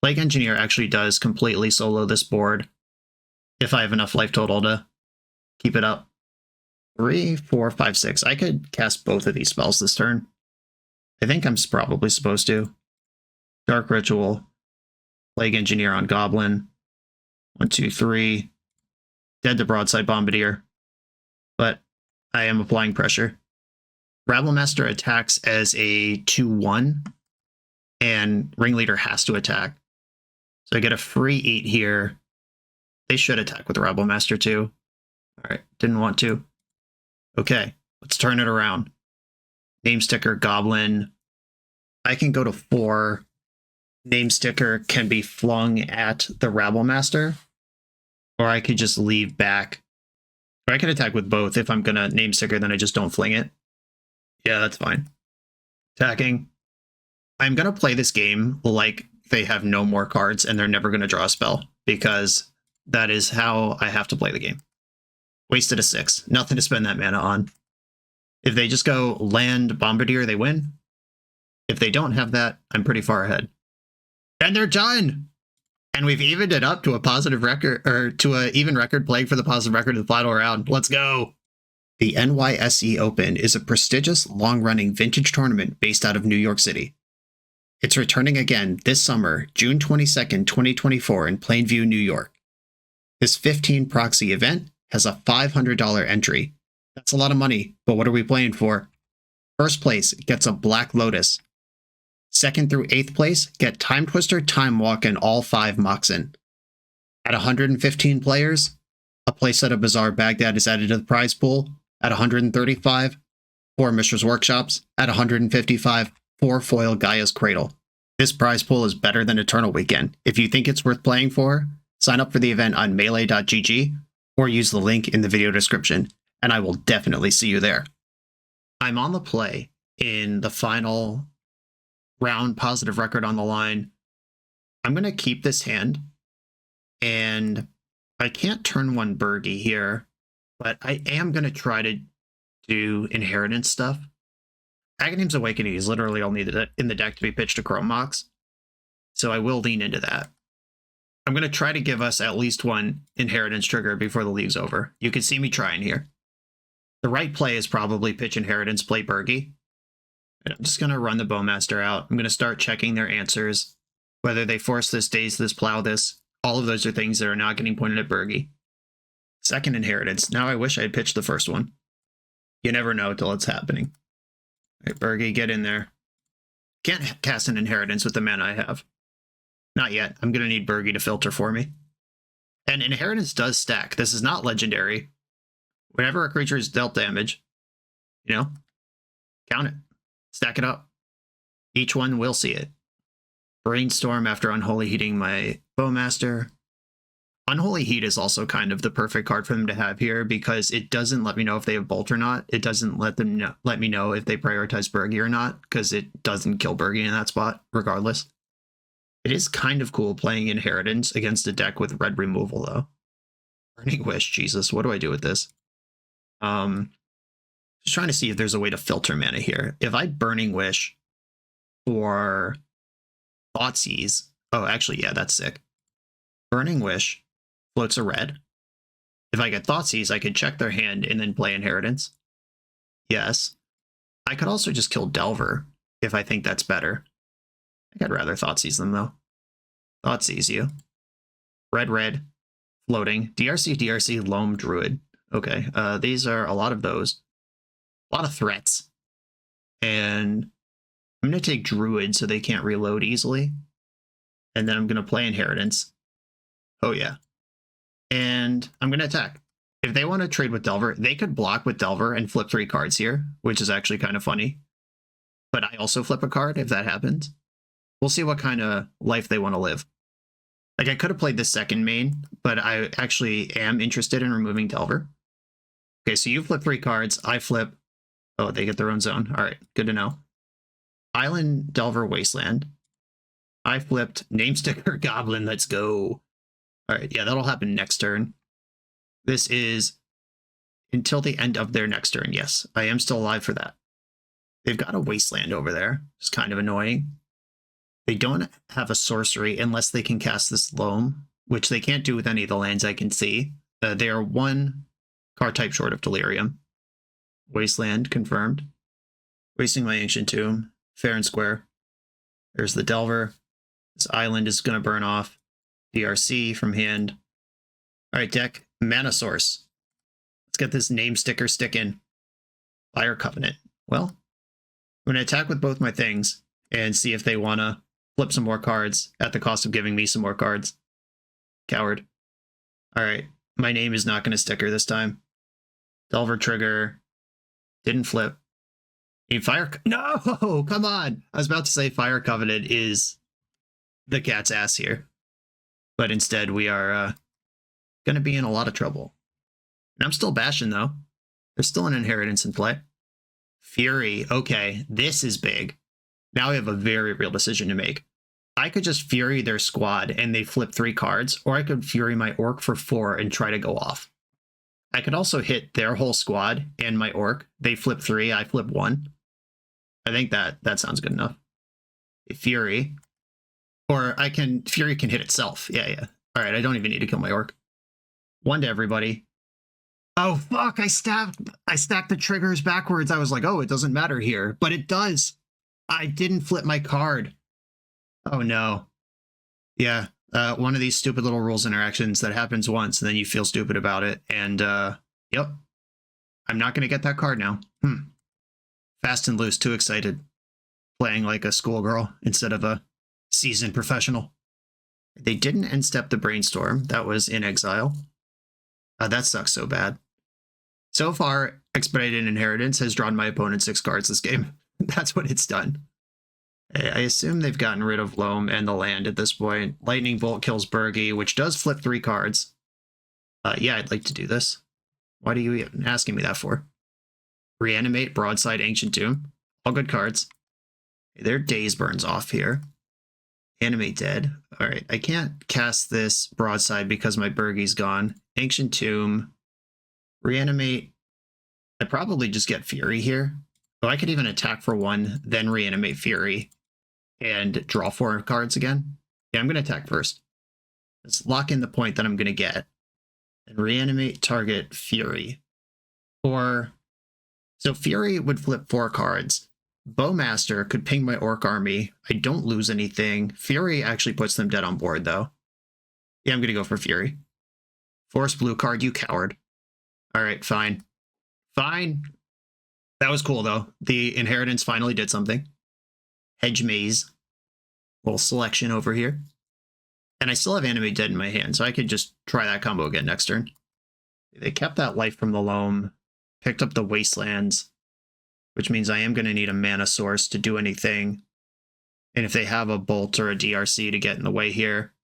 Plague Engineer actually does completely solo this board, if I have enough life total to keep it up. 3, 4, 5, 6. I could cast both of these spells this turn. I think I'm probably supposed to. Dark Ritual, Plague Engineer on Goblin. 1, 2, 3. Dead to Broadside Bombardier. But I am applying pressure. Rabblemaster attacks as a 2/1, and Ringleader has to attack. So I get a free 8 here. They should attack with the Rabblemaster too. Alright, didn't want to. Okay, let's turn it around. Namesticker, Goblin. I can go to 4. Namesticker can be flung at the Rabblemaster. Or I could just leave back. Or I could attack with both. If I'm going to Namesticker, then I just don't fling it. Yeah, that's fine. Attacking. I'm going to play this game like they have no more cards and they're never going to draw a spell. Because that is how I have to play the game. Wasted a 6. Nothing to spend that mana on. If they just go land Bombardier, they win. If they don't have that, I'm pretty far ahead. And they're done! And we've evened it up to a positive record, or to an even record, playing for the positive record of the final round. Let's go! The NYSE Open is a prestigious, long-running vintage tournament based out of New York City. It's returning again this summer, June 22nd, 2024 in Plainview, New York. This 15 proxy event has a $500 entry. That's a lot of money, but what are we playing for? First place gets a Black Lotus. 2nd through 8th place get Time Twister, Time Walk, and all 5 Moxen. At 115 players, a playset of Bazaar Baghdad is added to the prize pool. At 135, 4 Mishra's Workshops. At 155, 4 foil Gaia's Cradle. This prize pool is better than Eternal Weekend. If you think it's worth playing for, sign up for the event on melee.gg or use the link in the video description, and I will definitely see you there. I'm on the play in the final round, positive record on the line. I'm going to keep this hand, and I can't turn 1 Bergie here, but I am going to try to do inheritance stuff. Aghanim's Awakening is literally only in the deck to be pitched to Chrome Mox, so I will lean into that. I'm going to try to give us at least 1 inheritance trigger before the league's over. You can see me trying here. The right play is probably pitch inheritance, play Bergie. And I'm just going to run the Bowmaster out. I'm going to start checking their answers. Whether they force this, daze this, plow this. All of those are things that are not getting pointed at Bergie. Second inheritance. Now I wish I had pitched the first one. You never know till it's happening. All right, Bergie, get in there. Can't cast an inheritance with the mana I have. Not yet. I'm going to need Bergie to filter for me. And inheritance does stack. This is not legendary. Whenever a creature is dealt damage, count it. Stack it up. Each one will see it. Brainstorm after Unholy Heating my Bowmaster. Unholy Heat is also kind of the perfect card for them to have here because it doesn't let me know if they have Bolt or not. It doesn't let me know if they prioritize Bergie or not because it doesn't kill Bergie in that spot regardless. It is kind of cool playing Inheritance against a deck with red removal though. Burning Wish, Jesus, what do I do with this? Just trying to see if there's a way to filter mana here. If I Burning Wish for Thoughtseize, oh, actually, yeah, that's sick. Burning Wish floats a red. If I get Thoughtseize, I could check their hand and then play Inheritance. Yes. I could also just kill Delver if I think that's better. I think I'd rather Thoughtseize them though. Thoughtseize you. Red, red. loading. DRC, Loam, Druid. Okay, these are a lot of those. A lot of threats. And I'm going to take Druid so they can't reload easily. And then I'm going to play Inheritance. Oh, yeah. And I'm going to attack. If they want to trade with Delver, they could block with Delver and flip 3 cards here, which is actually kind of funny. But I also flip a card if that happens. We'll see what kind of life they want to live. Like, I could have played the second main, but I actually am interested in removing Delver. Okay, so you flip 3 cards. I flip. Oh, they get their own zone. All right, good to know. Island, Delver, Wasteland. I flipped Namesticker, Goblin. Let's go. All right, yeah, that'll happen next turn. This is until the end of their next turn. Yes, I am still alive for that. They've got a Wasteland over there. It's kind of annoying. They don't have a sorcery unless they can cast this Loam, which they can't do with any of the lands I can see. They are 1 card type short of Delirium. Wasteland confirmed. Wasting my Ancient Tomb. Fair and square. There's the Delver. This island is going to burn off. DRC from hand. All right, deck. Mana Source. Let's get this name sticker sticking. Fire Covenant. Well, I'm going to attack with both my things and see if they want to flip some more cards at the cost of giving me some more cards. Coward. All right, my name is not going to sticker this time. Delver trigger. Didn't flip. Fire. No, come on. I was about to say Fire Covenant is the cat's ass here. But instead, we are going to be in a lot of trouble. And I'm still bashing, though. There's still an Inheritance in play. Fury. Okay, this is big. Now we have a very real decision to make. I could just Fury their squad and they flip 3 cards, or I could Fury my Orc for 4 and try to go off. I could also hit their whole squad and my Orc. They flip 3, I flip 1. I think that sounds good enough. Fury. Or Fury can hit itself. Yeah. All right, I don't even need to kill my Orc. 1 to everybody. Oh, fuck, I stacked the triggers backwards. I was like, oh, it doesn't matter here. But it does. I didn't flip my card. Oh, no. Yeah, one of these stupid little rules interactions that happens once, and then you feel stupid about it. And, yep. I'm not going to get that card now. Fast and loose, too excited. Playing like a schoolgirl instead of a seasoned professional. They didn't end step the Brainstorm. That was in exile. That sucks so bad. So far, Expedited Inheritance has drawn my opponent 6 cards this game. That's what it's done. I assume they've gotten rid of Loam and the land at this point. Lightning Bolt kills Bergie, which does flip 3 cards. Yeah, I'd like to do this. What are you even asking me that for? Reanimate, Broadside, Ancient Tomb. All good cards. Their Daze burns off here. Animate Dead. All right, I can't cast this Broadside because my Bergie's gone. Ancient Tomb. Reanimate. I probably just get Fury here. Oh, I could even attack for 1, then reanimate Fury and draw 4 cards again. Yeah, I'm going to attack first. Let's lock in the point that I'm going to get. And reanimate target Fury. So Fury would flip 4 cards. Bowmaster could ping my Orc army. I don't lose anything. Fury actually puts them dead on board, though. Yeah, I'm going to go for Fury. Force blue card, you coward. All right, fine. Fine. That was cool, though. The Inheritance finally did something. Hedge Maze. Little selection over here. And I still have Animate Dead in my hand, so I could just try that combo again next turn. They kept that life from the Loam. Picked up the Wastelands. Which means I am going to need a mana source to do anything. And if they have a Bolt or a DRC to get in the way here.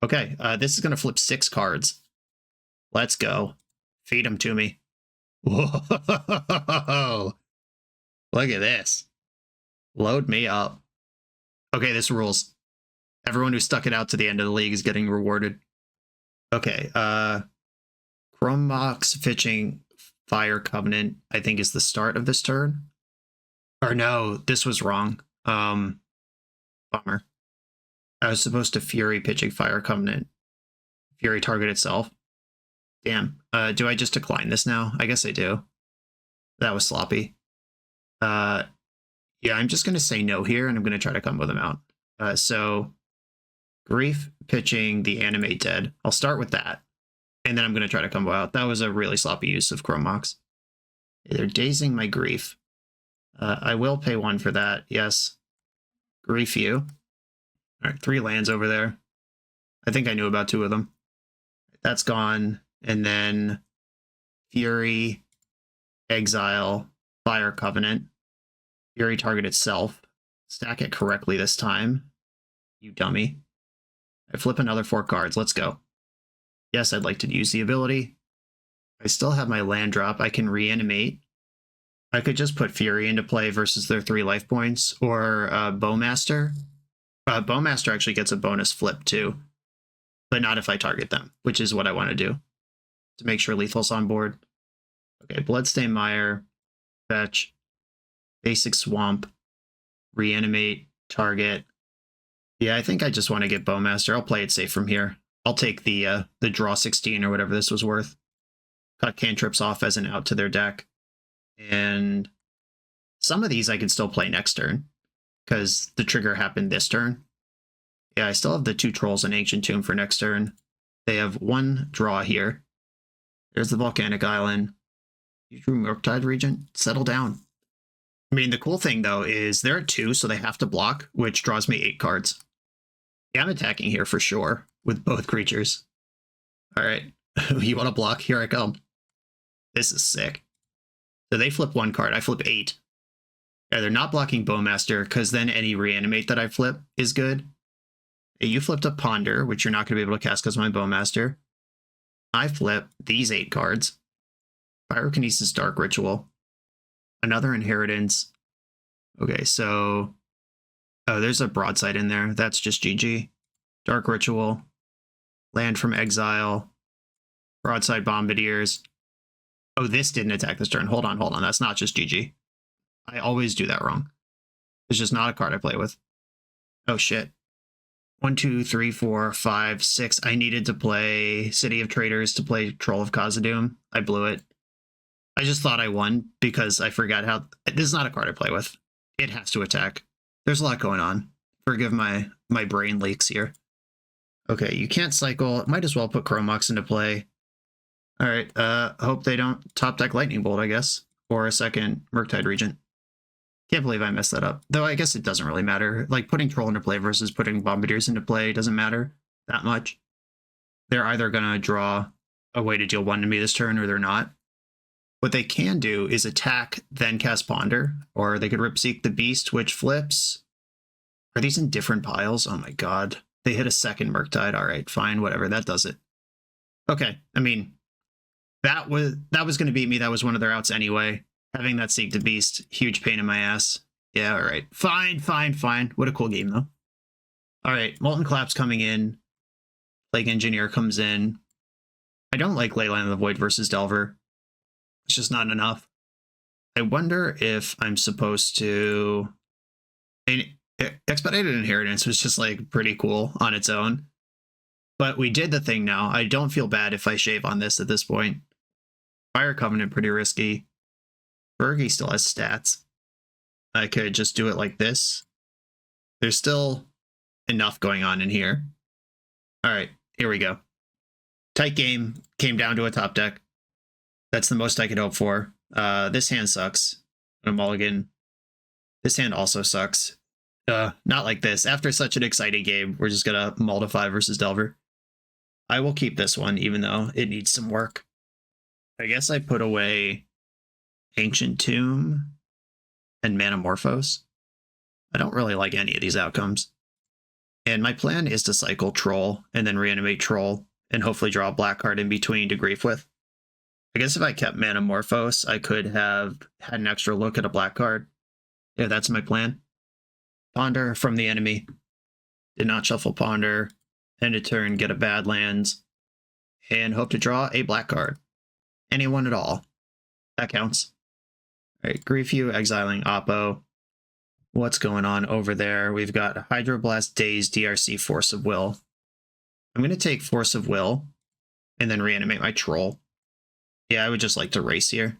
Okay, this is going to flip 6 cards. Let's go. Feed them to me. Whoa! Look at this. Load me up. Okay, this rules. Everyone who stuck it out to the end of the league is getting rewarded. Okay, Chromox pitching Fire Covenant, I think, is the start of this turn. Or no, this was wrong. Bummer. I was supposed to Fury pitching Fire Covenant. Fury target itself. Damn. Do I just decline this now? I guess I do. That was sloppy. Yeah, I'm just going to say no here, and I'm going to try to combo them out. So, Grief pitching the Animate Dead. I'll start with that. And then I'm going to try to combo out. That was a really sloppy use of Chrome Mox. They're dazing my grief. I will pay 1 for that. Yes. Grief you. All right, 3 lands over there. I think I knew about 2 of them. That's gone. And then Fury, Exile, Fire Covenant. Fury target itself. Stack it correctly this time. You dummy. I flip another 4 cards. Let's go. Yes, I'd like to use the ability. I still have my land drop. I can reanimate. I could just put Fury into play versus their 3 life points, or Bowmaster. Bowmaster actually gets a bonus flip too, but not if I target them, which is what I want to do to make sure Lethal's on board. Okay, Bloodstain Mire, fetch, basic Swamp, reanimate, target. Yeah, I think I just want to get Bowmaster. I'll play it safe from here. I'll take the draw 16 or whatever this was worth. Cut cantrips off as an out to their deck. And some of these I can still play next turn, because the trigger happened this turn. Yeah, I still have the 2 trolls and Ancient Tomb for next turn. They have 1 draw here. There's the Volcanic Island. You drew Murktide Regent. Settle down. I mean, the cool thing, though, is they're at 2, so they have to block, which draws me 8 cards. Yeah, I'm attacking here for sure, with both creatures. All right, you want to block? Here I come. This is sick. So they flip 1 card, I flip 8. Yeah, they're not blocking Bowmaster, because then any reanimate that I flip is good. You flipped a Ponder, which you're not going to be able to cast because of my Bowmaster. I flip these 8 cards. Pyrokinesis, Dark Ritual. Another Inheritance. Okay, so... Oh, there's a Broadside in there. That's just GG. Dark Ritual. Land from Exile. Broadside Bombardiers. Oh, this didn't attack this turn. Hold on. That's not just GG. I always do that wrong. It's just not a card I play with. Oh, shit. 1, 2, 3, 4, 5, 6. I needed to play City of Traders to play Troll of Khazad-dûm. I blew it. I just thought I won because I forgot how... This is not a card I play with. It has to attack. There's a lot going on. Forgive my brain leaks here. Okay, you can't cycle. Might as well put Chrome Mox into play. All right, hope they don't top deck Lightning Bolt, I guess. Or a second Murktide Regent. Can't believe I messed that up. Though I guess it doesn't really matter. Like, putting Troll into play versus putting Bombardiers into play doesn't matter that much. They're either going to draw a way to deal 1 to me this turn, or they're not. What they can do is attack, then cast Ponder. Or they could Ripseek the Beast, which flips. Are these in different piles? Oh my god. They hit a second Murktide. All right, fine, whatever. That does it. Okay, I mean... That was going to beat me. That was one of their outs anyway. Having that Seek the Beast, huge pain in my ass. Yeah, all right. Fine. What a cool game, though. All right, Molten Collapse coming in. Plague Engineer comes in. I don't like Leyline of the Void versus Delver. It's just not enough. I wonder if I'm supposed to... I mean, Expedited Inheritance was just, like, pretty cool on its own. But we did the thing now. I don't feel bad if I shave on this at this point. Fire Covenant, pretty risky. Fergie still has stats. I could just do it like this. There's still enough going on in here. All right, here we go. Tight game. Came down to a top deck. That's the most I could hope for. This hand sucks. A mulligan. This hand also sucks. Not like this. After such an exciting game, we're just going to Moldify versus Delver. I will keep this one, even though it needs some work. I guess I put away Ancient Tomb and Manamorphose. I don't really like any of these outcomes. And my plan is to cycle Troll and then reanimate Troll and hopefully draw a black card in between to grief with. I guess if I kept Manamorphose, I could have had an extra look at a black card. Yeah, that's my plan. Ponder from the enemy. Did not shuffle Ponder. End of turn, get a Badlands. And hope to draw a black card. Anyone at all. That counts. Alright, grief you, exiling Oppo. What's going on over there? We've got Hydroblast, Daze, DRC, Force of Will. I'm going to take Force of Will and then reanimate my Troll. Yeah, I would just like to race here.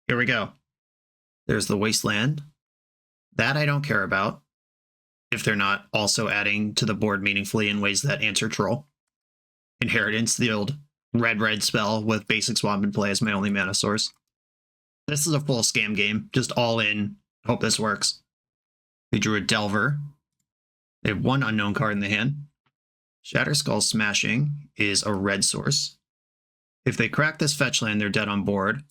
Here we go. There's the Wasteland. That I don't care about, if they're not also adding to the board meaningfully in ways that answer Troll. Inheritance, the old red spell with basic swamp in play as my only mana source. This is a full scam game, just all in. Hope this works. They drew a Delver. They have one unknown card in the hand. Shatterskull Smashing is a red source. If they crack this fetch land, they're dead on board.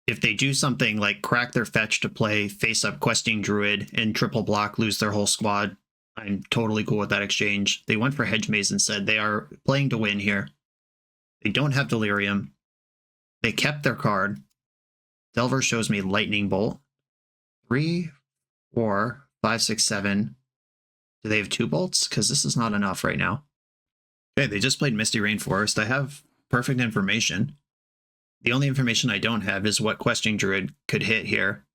If they do something like crack their fetch to play face-up Questing Druid and triple block, lose their whole squad, I'm totally cool with that exchange. They went for Hedge Maze instead. They are playing to win here. They don't have Delirium. They kept their card. Delver shows me Lightning Bolt. 3, 4, 5, 6, 7. Do they have 2 bolts? Because this is not enough right now. Okay, they just played Misty Rainforest. I have perfect information. The only information I don't have is what Questing Druid could hit here.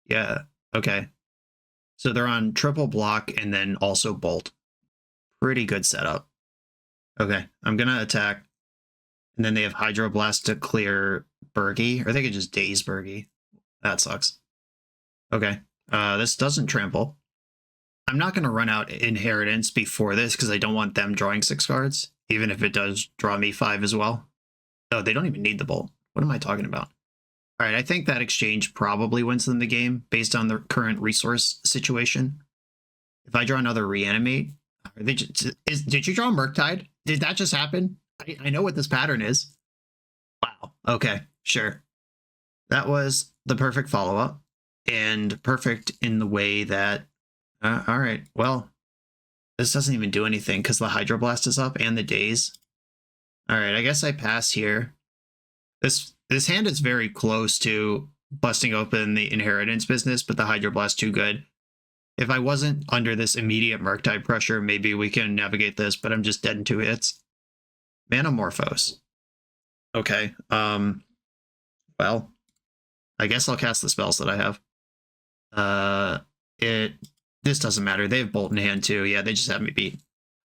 Yeah, okay. So they're on triple block and then also bolt. Pretty good setup. Okay, I'm going to attack. And then they have Hydroblast to clear Bergie. Or they could just Daze Bergie. That sucks. Okay, this doesn't trample. I'm not going to run out Inheritance before this because I don't want them drawing 6 cards, even if it does draw me 5 as well. Oh, they don't even need the bolt. What am I talking about? All right, I think that exchange probably wins them the game based on the current resource situation. If I draw another Reanimate, did you draw Murktide? Did that just happen? I know what this pattern is. Wow. Okay, sure. That was the perfect follow-up, and perfect in the way that all right, well, this doesn't even do anything because the Hydroblast is up and the Daze. All right, I guess I pass here. This hand is very close to busting open the Inheritance business, but the Hydroblast too good. If I wasn't under this immediate Murktide pressure, maybe we can navigate this, but I'm just dead in 2 hits. Manamorphose. Okay, well, I guess I'll cast the spells that I have. This doesn't matter. They have Bolt in hand too. Yeah, they just have me beat.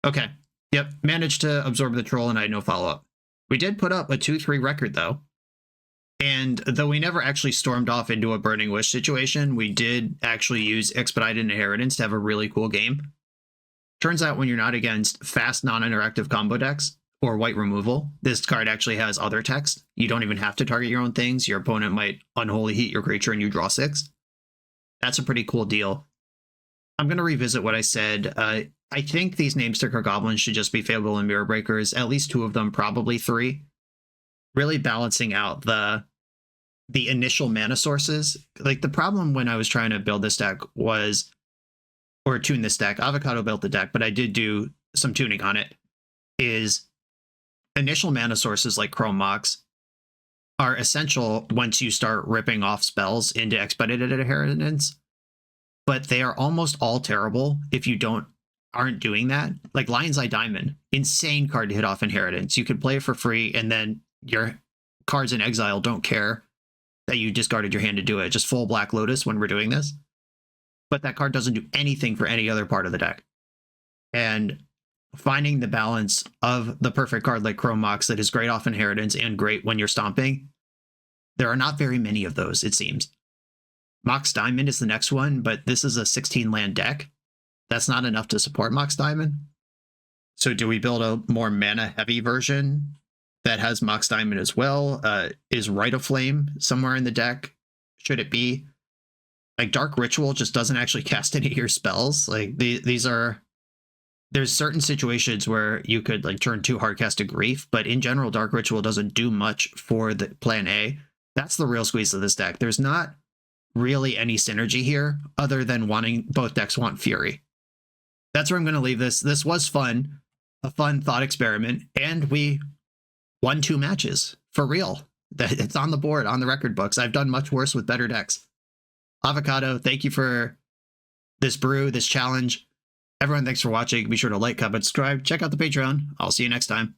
Okay. Yep. Managed to absorb the troll and I had no follow-up. We did put up a 2-3 record though. And though we never actually stormed off into a Burning Wish situation, we did actually use Expedited Inheritance to have a really cool game. Turns out when you're not against fast non-interactive combo decks or white removal, this card actually has other text. You don't even have to target your own things. Your opponent might unholy heat your creature and you draw 6. That's a pretty cool deal. I'm going to revisit what I said. I think these Namesticker Goblins should just be Fable and Mirror Breakers, at least 2 of them, probably 3. Really balancing out the initial mana sources. Like the problem when I was trying to build this deck was, or tune this deck, Avocado built the deck, but I did do some tuning on it, is initial mana sources like Chrome Mox are essential once you start ripping off spells into Expedited Inheritance. But they are almost all terrible if you aren't doing that. Like Lion's Eye Diamond, insane card to hit off Inheritance. You could play it for free, and then your cards in exile don't care that you discarded your hand to do it. Just full Black Lotus when we're doing this. But that card doesn't do anything for any other part of the deck. And finding the balance of the perfect card like Chrome Mox that is great off Inheritance and great when you're stomping, there are not very many of those, it seems. Mox Diamond is the next one, but this is a 16 land deck. That's not enough to support Mox Diamond. So do we build a more mana heavy version that has Mox Diamond as well? Is Rite of Flame somewhere in the deck? Should it be? Like Dark Ritual just doesn't actually cast any of your spells. Like these are, there's certain situations where you could like turn 2 Hardcast to Grief, but in general, Dark Ritual doesn't do much for the plan A. That's the real squeeze of this deck. There's not really any synergy here other than wanting both decks want Fury. That's where I'm going to leave this. This was fun, a fun thought experiment, and we won 2 matches for real. It's on the board, on the record books. I've done much worse with better decks. Avocado, thank you for this brew, this challenge. Everyone, thanks for watching. Be sure to like, comment, subscribe. Check out the Patreon. I'll see you next time.